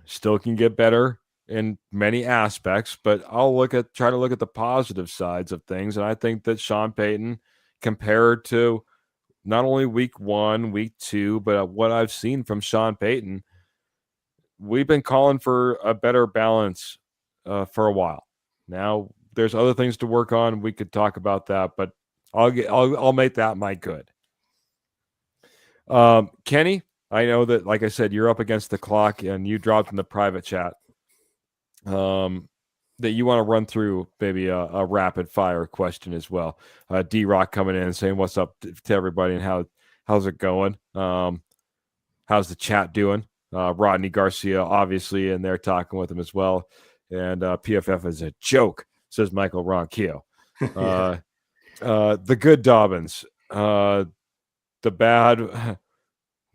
still can get better in many aspects, but I'll try to look at the positive sides of things. And I think that Sean Payton, compared to not only week 1, week 2, but what I've seen from Sean Payton, we've been calling for a better balance for a while. Now, there's other things to work on. We could talk about that, but I'll make that my good. Kenny, I know that, like I said, you're up against the clock, and you dropped in the private chat that you want to run through maybe a rapid fire question as well. D-Rock coming in and saying what's up to everybody and how's it going? How's the chat doing? Rodney Garcia, obviously, and they're talking with him as well. And PFF is a joke, says Michael Ronquillo. The good Dobbins, the bad.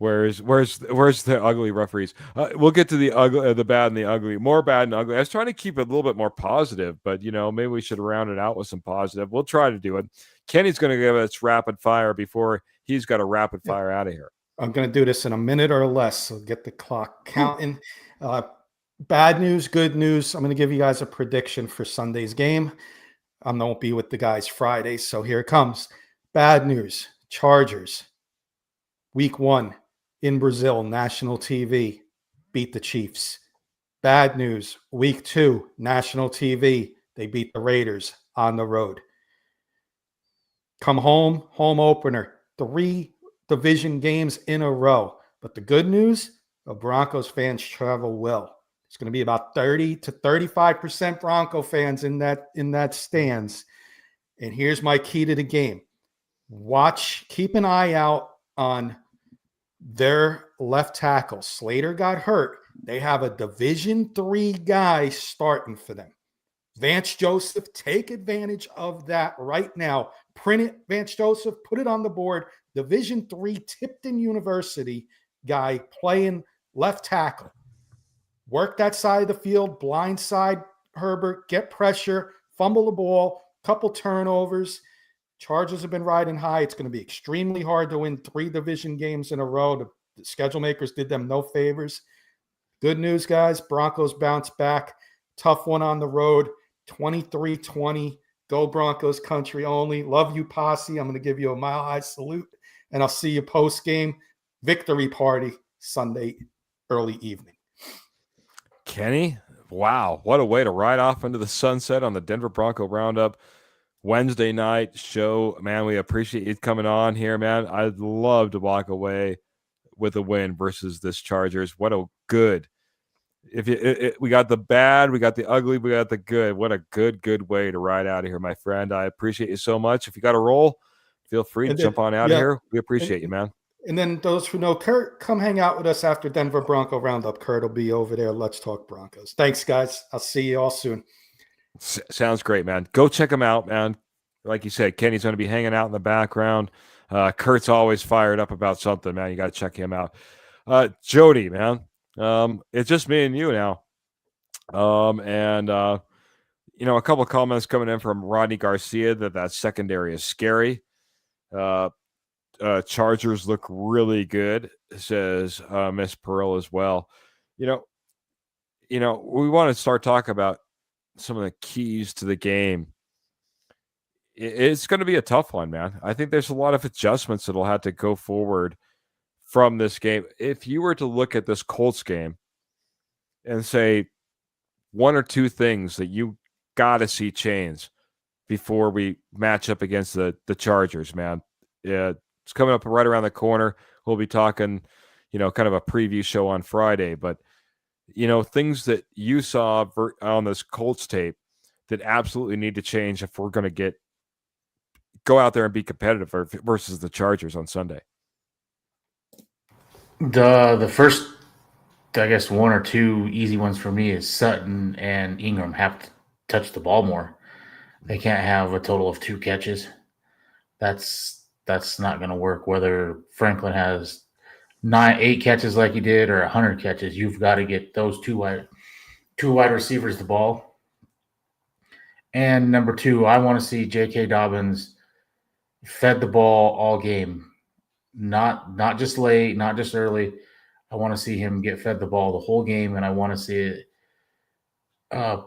Where's the ugly referees? We'll get to the ugly, the bad and the ugly. More bad and ugly. I was trying to keep it a little bit more positive, but maybe we should round it out with some positive. We'll try to do it. Kenny's going to give us rapid fire before he's got a rapid fire out of here.
I'm going to do this in a minute or less, so get the clock counting. Bad news, good news. I'm going to give you guys a prediction for Sunday's game. I won't be with the guys Friday, so here it comes. Bad news, Chargers. Week 1 in Brazil, national TV, beat the Chiefs. Bad news, week 2, national TV, they beat the Raiders on the road. Come home opener, 3 division games in a row. But the good news, the Broncos fans travel well. It's going to be about 30 to 35% Bronco fans in that stands. And here's my key to the game. Keep an eye out on their left tackle. Slater got hurt. They have a Division III guy starting for them. Vance Joseph, take advantage of that right now. Print it, Vance Joseph, put it on the board. Division III Tipton University guy playing left tackle. Work that side of the field, blind side Herbert, get pressure, fumble the ball, couple turnovers. Chargers have been riding high. It's going to be extremely hard to win 3 division games in a row. The schedule makers did them no favors. Good news, guys. Broncos bounce back. Tough one on the road. 23-20. Go Broncos country only. Love you, Posse. I'm going to give you a mile-high salute, and I'll see you post-game victory party Sunday early evening.
Kenny, wow, what a way to ride off into the sunset on the Denver Bronco Roundup Wednesday night show. Man, we appreciate you coming on here, man. I'd love to walk away with a win versus this Chargers. What a good, we got the bad, we got the ugly, we got the good. What a good way to ride out of here, my friend. I appreciate you so much. If you got a roll, feel free to jump on out of here. We appreciate you, man.
And then those who know Kurt, come hang out with us after Denver Bronco Roundup. Kurt will be over there. Let's talk Broncos. Thanks, guys. I'll see you all soon.
Sounds great, man. Go check him out, man. Like you said, Kenny's going to be hanging out in the background. Kurt's always fired up about something, man. You got to check him out. Jody, man. It's just me and you now. A couple of comments coming in from Rodney Garcia that secondary is scary. Chargers look really good, says Miss Pearl as well. We want to start talking about some of the keys to the game. It's going to be a tough one, man. I think there's a lot of adjustments that'll have to go forward from this game. If you were to look at this Colts game and say one or two things that you got to see change before we match up against the Chargers, man. It's coming up right around the corner. We'll be talking, kind of a preview show on Friday, but things that you saw on this Colts tape that absolutely need to change if we're going to go out there and be competitive versus the Chargers on Sunday.
The first, I guess, one or two easy ones for me is Sutton and Ingram have to touch the ball more. They can't have a total of 2 catches. That's not going to work. Whether Franklin has 8 catches like he did or 100 catches, you've got to get those two wide receivers the ball. And number 2, I want to see J.K. Dobbins fed the ball all game, not just late, not just early. I want to see him get fed the ball the whole game, and I want to see it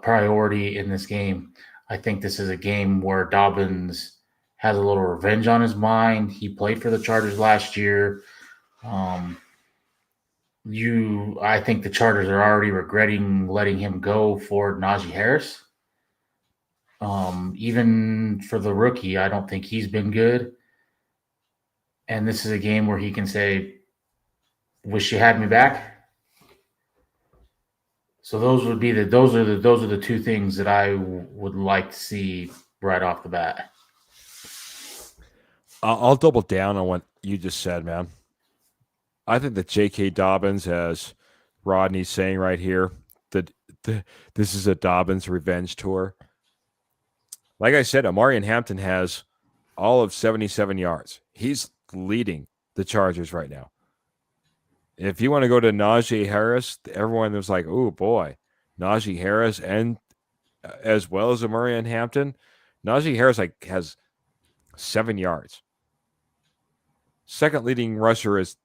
priority in this game. I think this is a game where Dobbins has a little revenge on his mind. He played for the Chargers last year. I think the Chargers are already regretting letting him go for Najee Harris. Even for the rookie, I don't think he's been good. And this is a game where he can say, "Wish you had me back." So those are the 2 things that I would like to see right off the bat.
I'll double down on what you just said, man. I think that J.K. Dobbins, as Rodney's saying right here, that this is a Dobbins revenge tour. Like I said, Amarian Hampton has all of 77 yards. He's leading the Chargers right now. If you want to go to Najee Harris, everyone was like, oh, boy, Najee Harris and as well as Amarian Hampton. Najee Harris has 7 yards. Second leading rusher is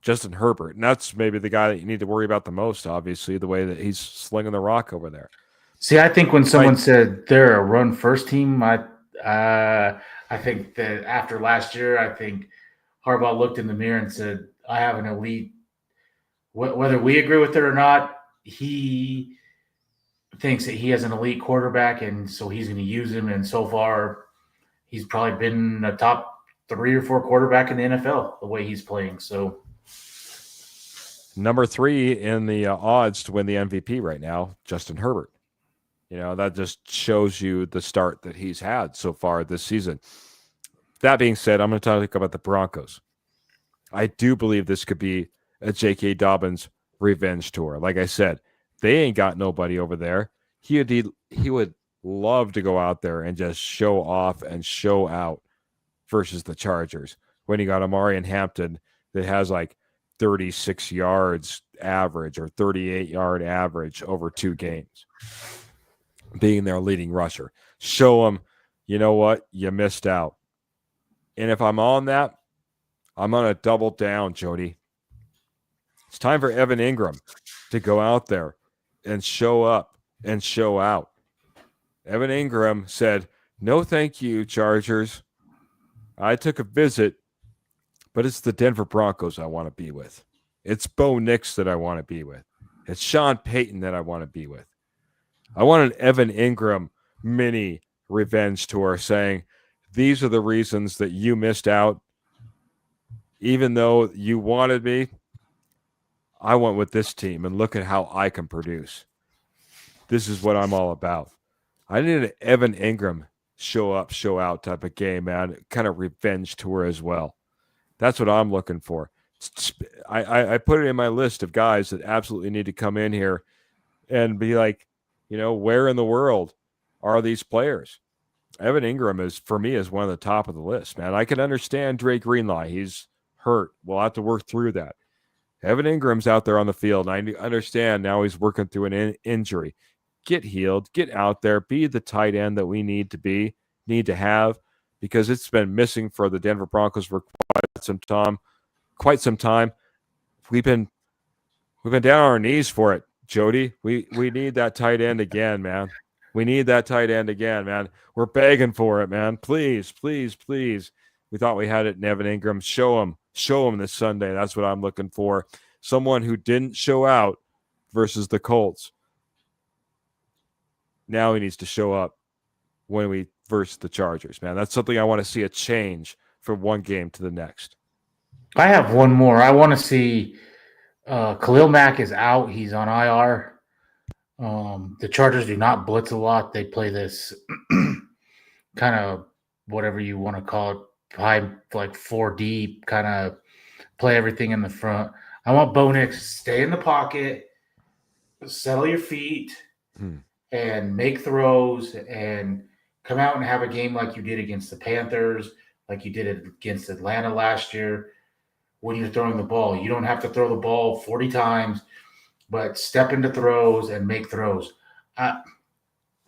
Justin Herbert, and that's maybe the guy that you need to worry about the most, obviously, the way that he's slinging the rock over there.
See, I think when someone said they're a run-first team, I think that after last year, I think Harbaugh looked in the mirror and said, I have an elite – whether we agree with it or not, he thinks that he has an elite quarterback, and so he's going to use him. And so far, he's probably been a top 3 or 4 quarterback in the NFL the way he's playing. So
number 3 in the odds to win the MVP right now, Justin Herbert. That just shows you the start that he's had so far this season. That being said, I'm going to talk about the Broncos. I do believe this could be a J.K. Dobbins revenge tour. Like I said, they ain't got nobody over there. He would love to go out there and just show off and show out versus the Chargers when he got Amarian Hampton that has 36 yards average or 38-yard average over 2 games, being their leading rusher. Show them, you know what, you missed out. And if I'm on that, I'm going to double down, Jody. It's time for Evan Ingram to go out there and show up and show out. Evan Ingram said, "No, thank you, Chargers. I took a visit, but it's the Denver Broncos I want to be with. It's Bo Nix that I want to be with. It's Sean Payton that I want to be with. I want an Evan Ingram mini revenge tour saying, these are the reasons that you missed out. Even though you wanted me, I went with this team, and look at how I can produce. This is what I'm all about. I need an Evan Ingram show up, show out type of game, man. Kind of revenge tour as well. That's what I'm looking for. I put it in my list of guys that absolutely need to come in here and be like, where in the world are these players? Evan Ingram is, for me, is one of the top of the list, man. I can understand Dre Greenlaw. He's hurt. We'll have to work through that. Evan Ingram's out there on the field, and I understand now he's working through an injury. Get healed, get out there, be the tight end that we need to have, because it's been missing for the Denver Broncos for quite some time. We've been down on our knees for it, Jody. We need that tight end again, man. We need that tight end again, man. We're begging for it, man. Please, please, please. We thought we had it in Evan Ingram. Show him this Sunday. That's what I'm looking for. Someone who didn't show out versus the Colts. Now he needs to show up when we versus the Chargers, man. That's something I want to see a change from one game to the next.
I have one more. I want to see Khalil Mack is out. He's on IR. The Chargers do not blitz a lot. They play this kind of whatever you want to call it, high, like 4 deep, kind of play everything in the front. I want Bo Nix to stay in the pocket, settle your feet, and make throws and come out and have a game like you did against the Panthers, like you did it against Atlanta last year. When you're throwing the ball, you don't have to throw the ball 40 times, but step into throws and make throws.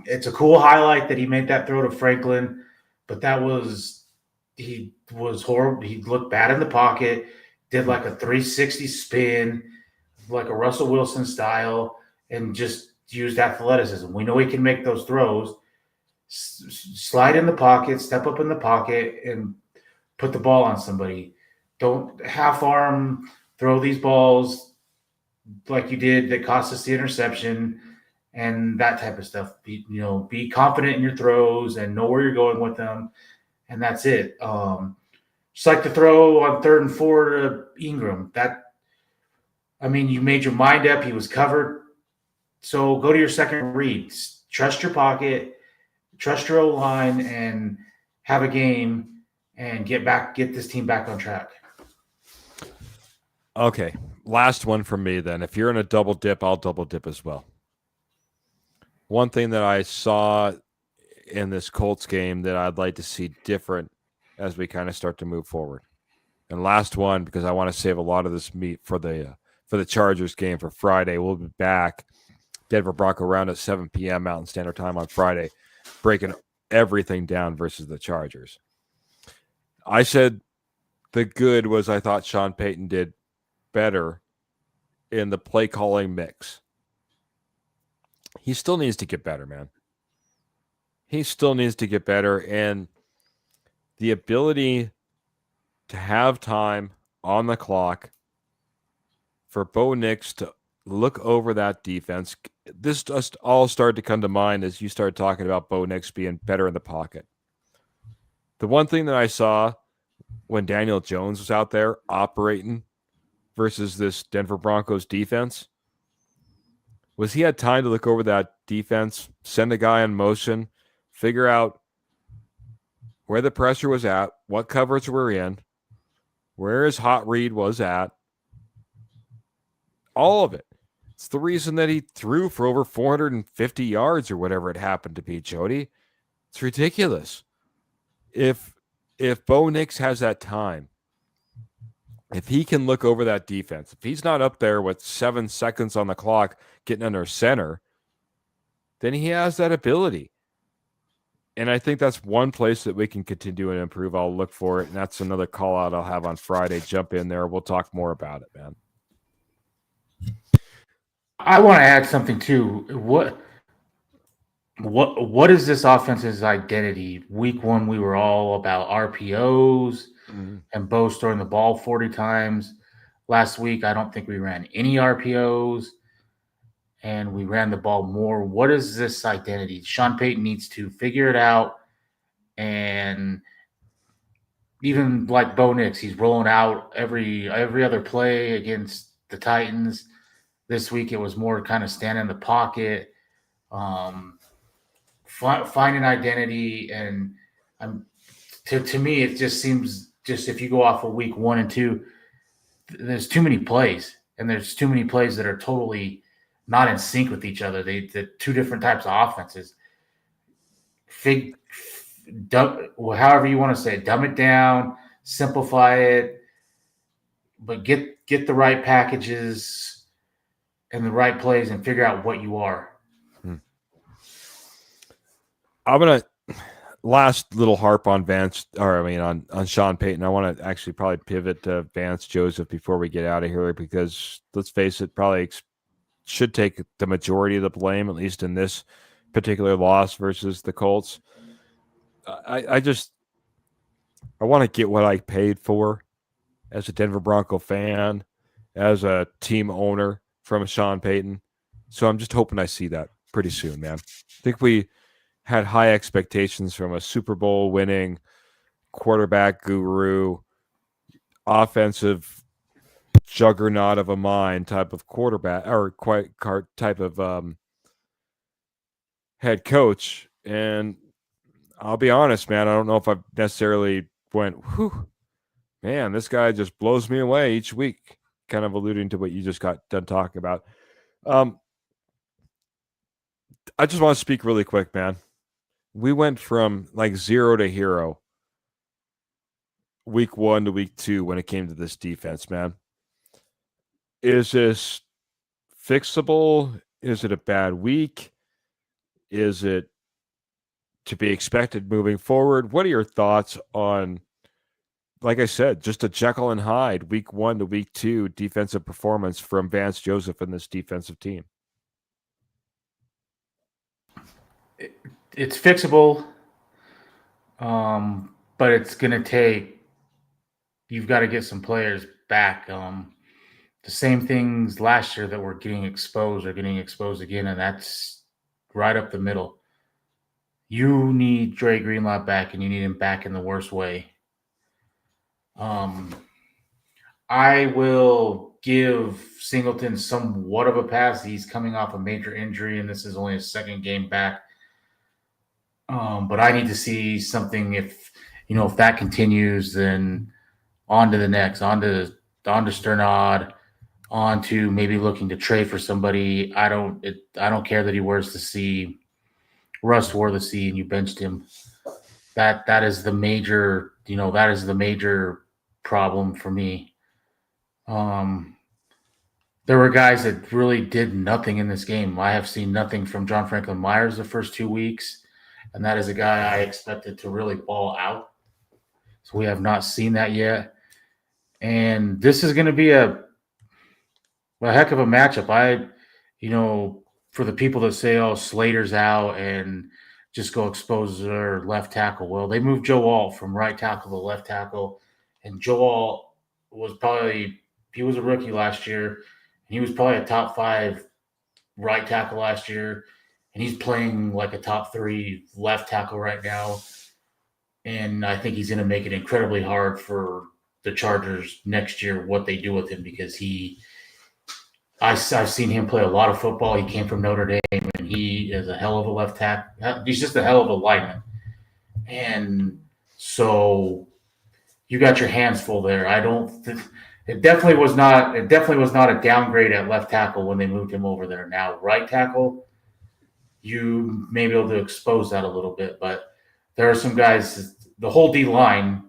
It's a cool highlight that he made that throw to Franklin, but he was horrible. He looked bad in the pocket, did like a 360 spin, like a Russell Wilson style, and just used athleticism. We know he can make those throws. Slide in the pocket, step up in the pocket, and put the ball on somebody. Don't half-arm throw these balls like you did that cost us the interception and that type of stuff. Be confident in your throws and know where you're going with them, and that's it. Just like the throw on 3rd and 4 to Ingram. You made your mind up. He was covered. So go to your second read. Trust your pocket, trust your O-line, and have a game and get this team back on track.
Okay, last one from me then. If you're in a double dip, I'll double dip as well. One thing that I saw in this Colts game that I'd like to see different as we kind of start to move forward. And last one, because I want to save a lot of this meat for the Chargers game for Friday. We'll be back. Denver Bronco Roundup at 7 p.m. Mountain Standard Time on Friday, breaking everything down versus the Chargers. I said the good was I thought Sean Payton did better in the play calling mix. He still needs to get better, man. He still needs to get better, and the ability to have time on the clock for Bo Nix to look over that defense. This just all started to come to mind as you started talking about Bo Nix being better in the pocket. The one thing that I saw when Daniel Jones was out there operating versus this Denver Broncos defense was he had time to look over that defense, send a guy in motion, figure out where the pressure was at, what coverage we're in, where his hot read was at, all of it. It's the reason that he threw for over 450 yards or whatever it happened to be, Jody. It's ridiculous. If Bo Nix has that time, if he can look over that defense, if he's not up there with 7 seconds on the clock getting under center, then he has that ability. And I think that's one place that we can continue and improve. I'll look for it. And that's another call out I'll have on Friday. Jump in there. We'll talk more about it, man.
I want to add something too. what is this offense's identity? Week 1, we were all about RPOs and Bo throwing the ball 40 times. Last week, I don't think we ran any RPOs, and we ran the ball more. What is this identity? Sean Payton needs to figure it out. And even like Bo Nix, he's rolling out every other play against the Titans. This week, it was more kind of stand in the pocket, find an identity. And to me, it just seems, just if you go off of week 1 and 2, there's too many plays, and there's too many plays that are totally not in sync with each other. They're two different types of offenses. However you want to say it, dumb it down, simplify it, but get the right packages and the right plays and figure out what you are.
I'm going to last little harp on on Sean Payton. I want to actually probably pivot to Vance Joseph before we get out of here, because let's face it, probably should take the majority of the blame, at least in this particular loss versus the Colts. I want to get what I paid for as a Denver Bronco fan, as a team owner from Sean Payton. So I'm just hoping I see that pretty soon, man. I think we had high expectations from a Super Bowl winning quarterback guru, offensive juggernaut of a mind type of quarterback, or type of head coach. And I'll be honest, man, I don't know if I've necessarily went, whew, man, this guy just blows me away each week, kind of alluding to what you just got done talking about. I just want to speak really quick, man. We went from like 0 to hero week 1 to week 2 when it came to this defense, man. Is this fixable? Is it a bad week? Is it to be expected moving forward? What are your thoughts on, like I said, just a Jekyll and Hyde week 1 to week 2 defensive performance from Vance Joseph and this defensive team?
It's fixable, but it's going to take – you've got to get some players back. The same things last year that were getting exposed are getting exposed again, and that's right up the middle. You need Dre Greenlaw back, and you need him back in the worst way. I will give Singleton somewhat of a pass. He's coming off a major injury, and this is only his second game back. But I need to see something. If that continues, then on to the next, on to Sternad, on to maybe looking to trade for somebody. I don't care that he wears the C. Russ wore the C, and you benched him. That is the major. That is the major problem for me. There were guys that really did nothing in this game. I have seen nothing from John Franklin Myers the first 2 weeks. And that is a guy I expected to really ball out. So we have not seen that yet. And this is going to be a heck of a matchup. For the people that say, oh, Slater's out and just go expose their left tackle. Well, they moved Joe Alt from right tackle to left tackle. And Joe Alt he was a rookie last year. And he was probably a top 5 right tackle last year. And he's playing like a top 3 left tackle right now. And I think he's going to make it incredibly hard for the Chargers next year what they do with him, because I've seen him play a lot of football. He came from Notre Dame, and he is a hell of a left tackle. He's just a hell of a lineman. And so you got your hands full there. It definitely was not a downgrade at left tackle when they moved him over there. Now, right tackle, you may be able to expose that a little bit, but there are some guys, the whole D line,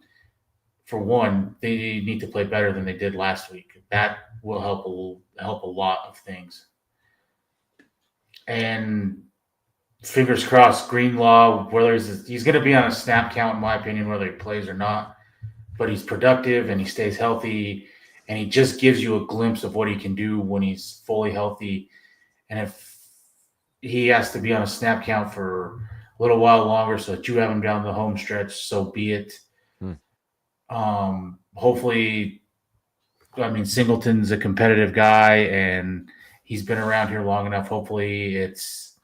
for one, they need to play better than they did last week. That will help a lot of things. And fingers crossed, Greenlaw, he's going to be on a snap count, in my opinion, whether he plays or not, but he's productive and he stays healthy, and he just gives you a glimpse of what he can do when he's fully healthy. And he has to be on a snap count for a little while longer so that you have him down the home stretch, so be it. Hopefully, I mean, Singleton's a competitive guy and he's been around here long enough. Hopefully it's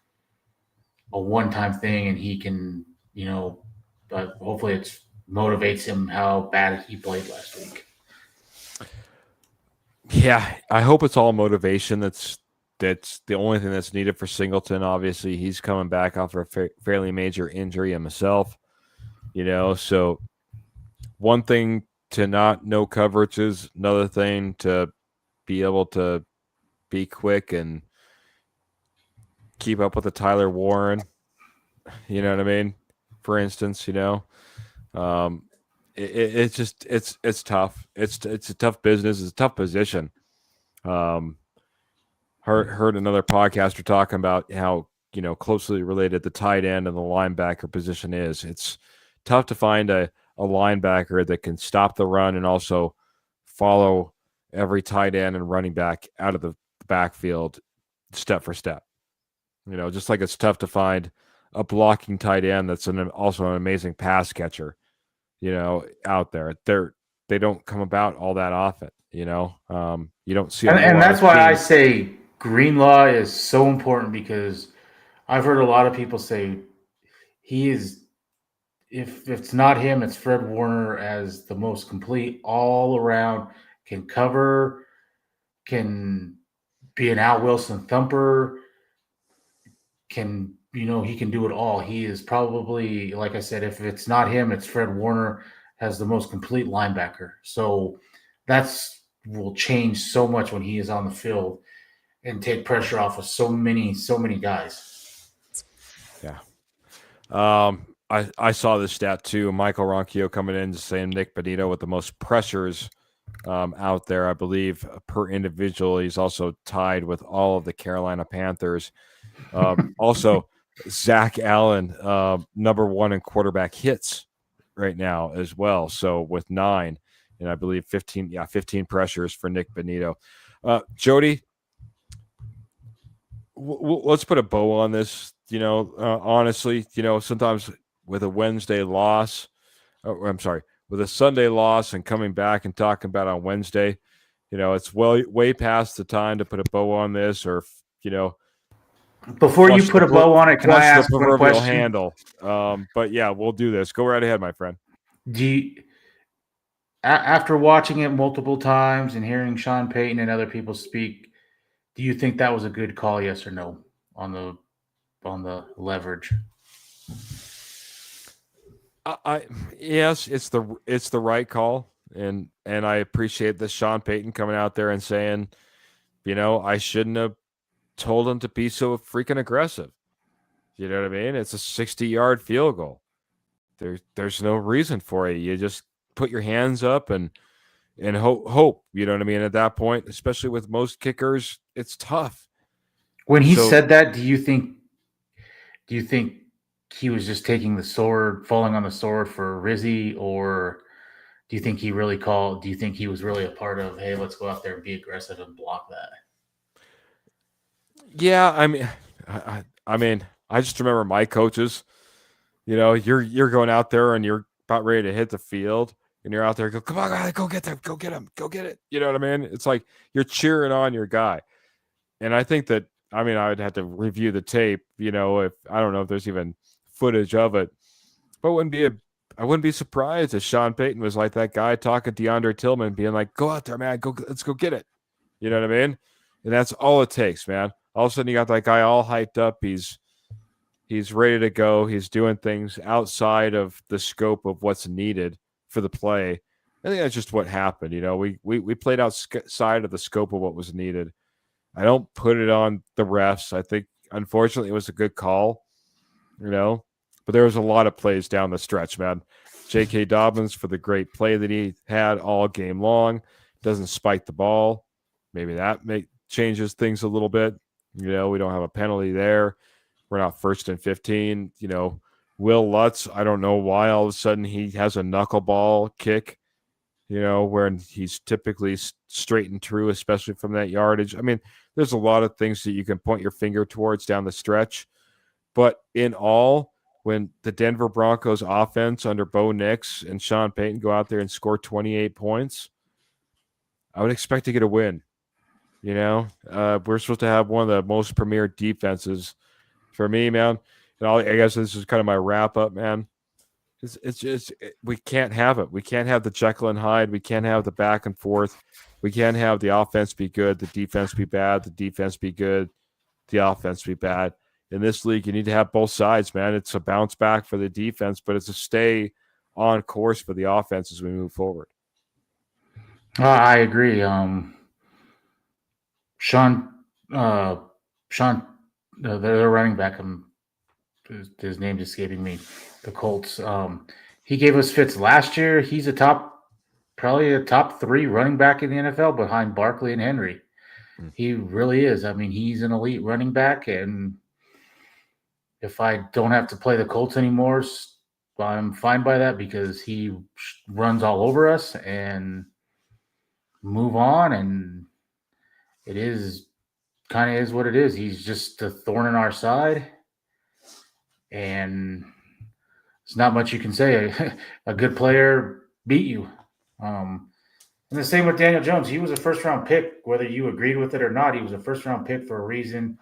a one-time thing and he can, but hopefully it motivates him how bad he played last week.
Yeah, I hope it's all motivation. That's the only thing that's needed for Singleton. Obviously, he's coming back off a fairly major injury himself, so one thing to not know coverage is another thing to be able to be quick and keep up with the Tyler Warren. You know what I mean? For instance, it's just it's tough. It's a tough business. It's a tough position. Heard another podcaster talking about how closely related the tight end and the linebacker position is. It's tough to find a linebacker that can stop the run and also follow every tight end and running back out of the backfield step for step. Just like it's tough to find a blocking tight end that's also an amazing pass catcher, out there. They don't come about all that often, you don't see.
And that's why I say Greenlaw is so important, because I've heard a lot of people say he is, if it's not him, it's Fred Warner as the most complete all around, can cover, can be an Al Wilson thumper, he can do it all. He is probably, like I said, if it's not him, it's Fred Warner as the most complete linebacker. So that's will change so much when he is on the field and take pressure off of so many guys.
Yeah. I saw this stat too. Michael Ronquillo coming in saying Nick Bonito with the most pressures out there, I believe, per individual. He's also tied with all of the Carolina Panthers. Also, Zach Allen, number one in quarterback hits right now as well. So with 9, and I believe 15 pressures for Nick Bonito. Jody, let's put a bow on this. Honestly, sometimes with a Wednesday loss, with a Sunday loss and coming back and talking about on Wednesday, it's way past the time to put a bow on this, or
before you put a bow on it, can I ask
the
one
proverbial
question?
handle? But yeah, we'll do this. Go right ahead, my friend.
After watching it multiple times and hearing Sean Payton and other people speak, do you think that was a good call, yes or no, on the leverage?
Yes, it's the right call, and I appreciate this Sean Payton coming out there and saying, I shouldn't have told him to be so freaking aggressive. You know what I mean? It's a 60-yard field goal. There's no reason for it. You just put your hands up and hope. You know what I mean? At that point, especially with most kickers, it's tough.
When he said that, do you think he was just taking the sword, falling on the sword for Rizzy, or do you think he really called? Do you think he was really a part of, hey, let's go out there and be aggressive and block that?
Yeah, I mean, I just remember my coaches. You're going out there and you're about ready to hit the field, and you're out there, go, come on, guys, go get them, go get him, go get it. You know what I mean? It's like you're cheering on your guy, and I think that I would have to review the tape. If I don't know if there's even footage of it, but I wouldn't be surprised if Sean Payton was like that guy talking to DeAndre Tillman, being like, "Go out there, man, let's go get it." You know what I mean? And that's all it takes, man. All of a sudden, you got that guy all hyped up. He's ready to go. He's doing things outside of the scope of what's needed for the play. I think that's just what happened. We played outside of the scope of what was needed. I don't put it on the refs. I think, unfortunately, it was a good call, but there was a lot of plays down the stretch, man. J.K. Dobbins for the great play that he had all game long. Doesn't spike the ball. Maybe that changes things a little bit. We don't have a penalty there. We're not 1st and 15. Will Lutz, I don't know why all of a sudden he has a knuckleball kick. where he's typically straight and true, especially from that yardage. I mean, there's a lot of things that you can point your finger towards down the stretch. But in all, when the Denver Broncos offense under Bo Nix and Sean Payton go out there and score 28 points, I would expect to get a win. We're supposed to have one of the most premier defenses. For me, man, I guess this is kind of my wrap up, man. It's just we can't have it. We can't have the Jekyll and Hyde. We can't have the back and forth. We can't have the offense be good, the defense be bad, the defense be good, the offense be bad. In this league, you need to have both sides, man. It's a bounce back for the defense, but it's a stay on course for the offense as we move forward.
I agree. Sean, their running back, his name is escaping me, the Colts. He gave us fits last year. He's probably a top 3 running back in the NFL behind Barkley and Henry. He really is. I mean, he's an elite running back, and if I don't have to play the Colts anymore, I'm fine by that because he runs all over us and move on, and it is kind of is what it is. He's just a thorn in our side, and it's not much you can say. A good player beat you. And the same with Daniel Jones. He was a first-round pick, whether you agreed with it or not. He was a first-round pick for a reason.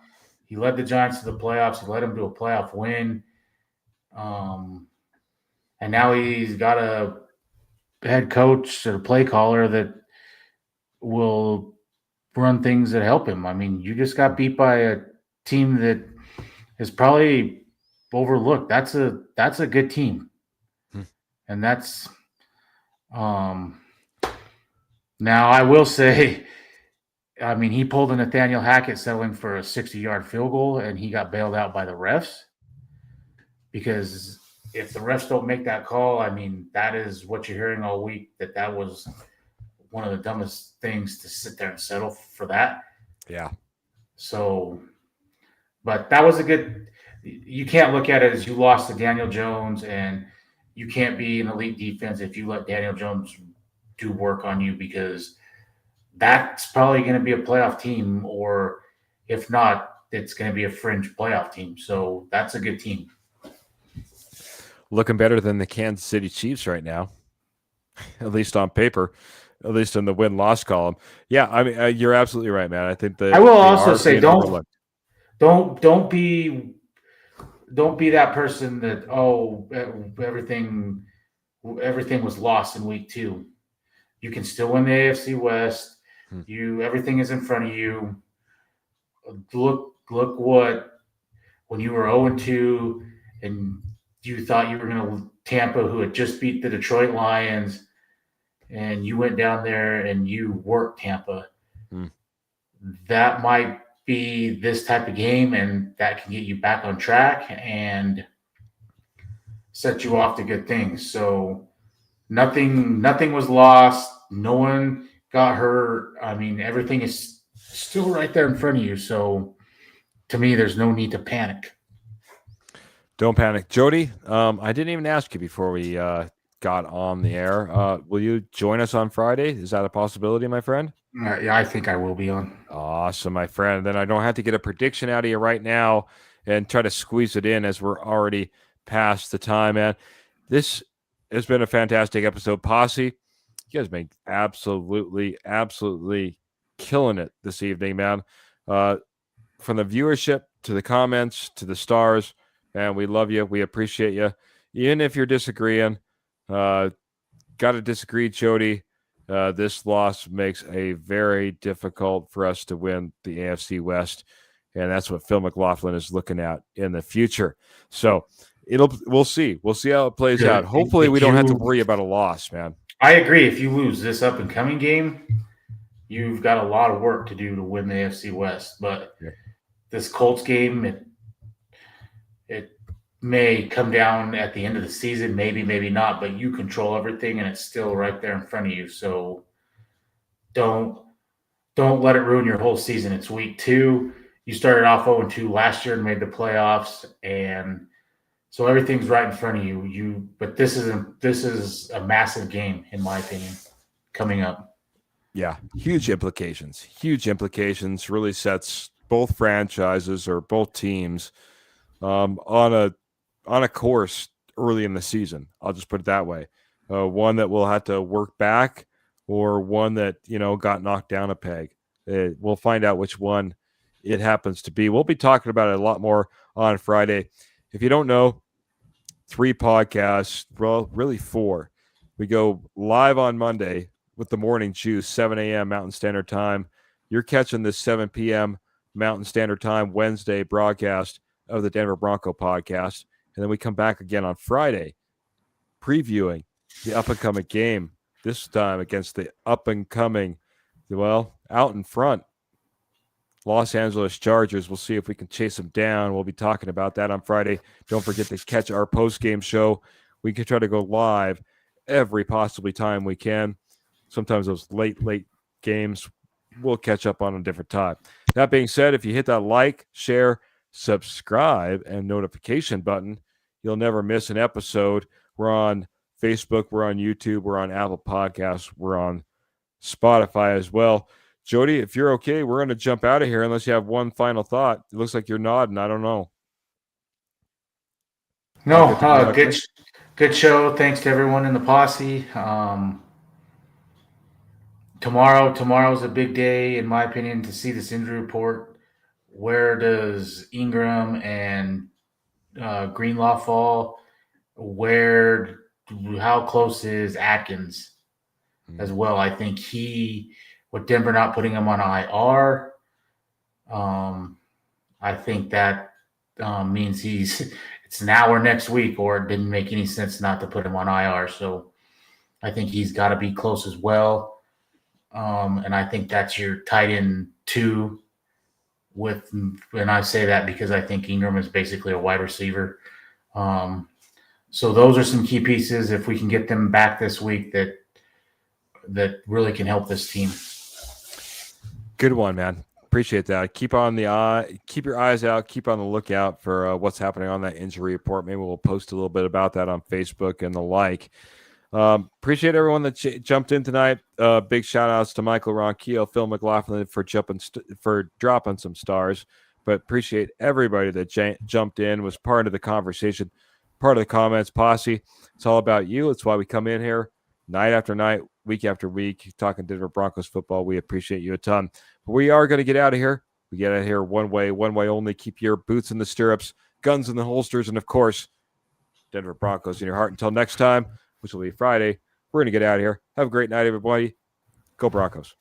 He led the Giants to the playoffs. He led them to a playoff win. And now he's got a head coach or a play caller that will run things that help him. I mean, you just got beat by a team that is probably overlooked. That's a good team. And that's now I will say, I mean, he pulled a Nathaniel Hackett settling for a 60-yard field goal, and he got bailed out by the refs. Because if the refs don't make that call, I mean, that is what you're hearing all week, that was one of the dumbest things to sit there and settle for that.
Yeah.
So, but that was you can't look at it as you lost to Daniel Jones, and you can't be an elite defense if you let Daniel Jones do work on you, because that's probably going to be a playoff team, or if not, it's going to be a fringe playoff team. So that's a good team.
Looking better than the Kansas City Chiefs right now, at least on paper, at least in the win-loss column. Yeah, I mean, you're absolutely right, man. I think that
I will also say don't be that person that everything was lost in week 2. You can still win the AFC West. Everything is in front of you. Look what, when you were 0-2 and you thought you were going to Tampa, who had just beat the Detroit Lions, and you went down there and you worked Tampa. That might be this type of game, and that can get you back on track and set you off to good things. So nothing was lost. No one got hurt. I mean, everything is still right there in front of you. So to me, there's no need to panic.
Don't panic. Jody, I didn't even ask you before we got on the air. Will you join us on Friday? Is that a possibility, my friend?
Yeah, I think I will be on.
Awesome, my friend. Then I don't have to get a prediction out of you right now and try to squeeze it in as we're already past the time, man. This has been a fantastic episode. Posse, you guys been absolutely killing it this evening, man. From the viewership to the comments to the stars, man, we love you. We appreciate you. Even if you're disagreeing, got to disagree, Jody. This loss makes it very difficult for us to win the AFC West, and that's what Phil McLaughlin is looking at in the future. So we'll see. We'll see how it plays out. Hopefully, we don't have to worry about a loss, man.
I agree. If you lose this up and coming game, you've got a lot of work to do to win the AFC West. But this Colts game, it may come down at the end of the season, maybe not, but you control everything and it's still right there in front of you. So don't let it ruin your whole season. It's week 2. You started off 0-2 last year and made the playoffs, and so everything's right in front of you. But this is a massive game, in my opinion. coming up.
Yeah, huge implications. Really sets both franchises or both teams on a course early in the season. I'll just put it that way. One that will have to work back, or one that got knocked down a peg. We'll find out which one it happens to be. We'll be talking about it a lot more on Friday. If you don't know, 3 podcasts, well, really 4. We go live on Monday with the Morning Juice, 7 a.m. Mountain Standard Time. You're catching this 7 p.m. Mountain Standard Time Wednesday broadcast of the Denver Bronco podcast. And then we come back again on Friday, previewing the up-and-coming game, this time against the up-and-coming, out in front, Los Angeles Chargers. We'll see if we can chase them down. We'll be talking about that on Friday. Don't forget to catch our post-game show. We can try to go live every possibly time we can. Sometimes those late games, we'll catch up on a different time. That being said, if you hit that like, share, subscribe, and notification button, you'll never miss an episode. We're on Facebook, we're on YouTube, we're on Apple Podcasts, we're on Spotify as well. Jody, if you're okay, we're going to jump out of here unless you have one final thought. It looks like you're nodding. I don't know.
No, good show. Thanks to everyone in the posse. Tomorrow's a big day, in my opinion, to see this injury report. Where does Ingram and Greenlaw fall? How close is Atkins as well? I think with Denver not putting him on IR, I think that means it's now or next week, or it didn't make any sense not to put him on IR. So I think he's got to be close as well. And I think that's your tight end 2 and I say that because I think Ingram is basically a wide receiver. So those are some key pieces. If we can get them back this week, that really can help this team.
Good one, man. Appreciate that. Keep your eyes out. Keep on the lookout for what's happening on that injury report. Maybe we'll post a little bit about that on Facebook and the like. Appreciate everyone that jumped in tonight. Big shout outs to Michael Ronquillo, Phil McLaughlin for dropping some stars. But appreciate everybody that jumped in, was part of the conversation, part of the comments. Posse, it's all about you. It's why we come in here night after night, week after week, talking Denver Broncos football. We appreciate you a ton. But we are going to get out of here. We get out of here one way only. Keep your boots in the stirrups, guns in the holsters, and, of course, Denver Broncos in your heart. Until next time, which will be Friday, we're going to get out of here. Have a great night, everybody. Go Broncos.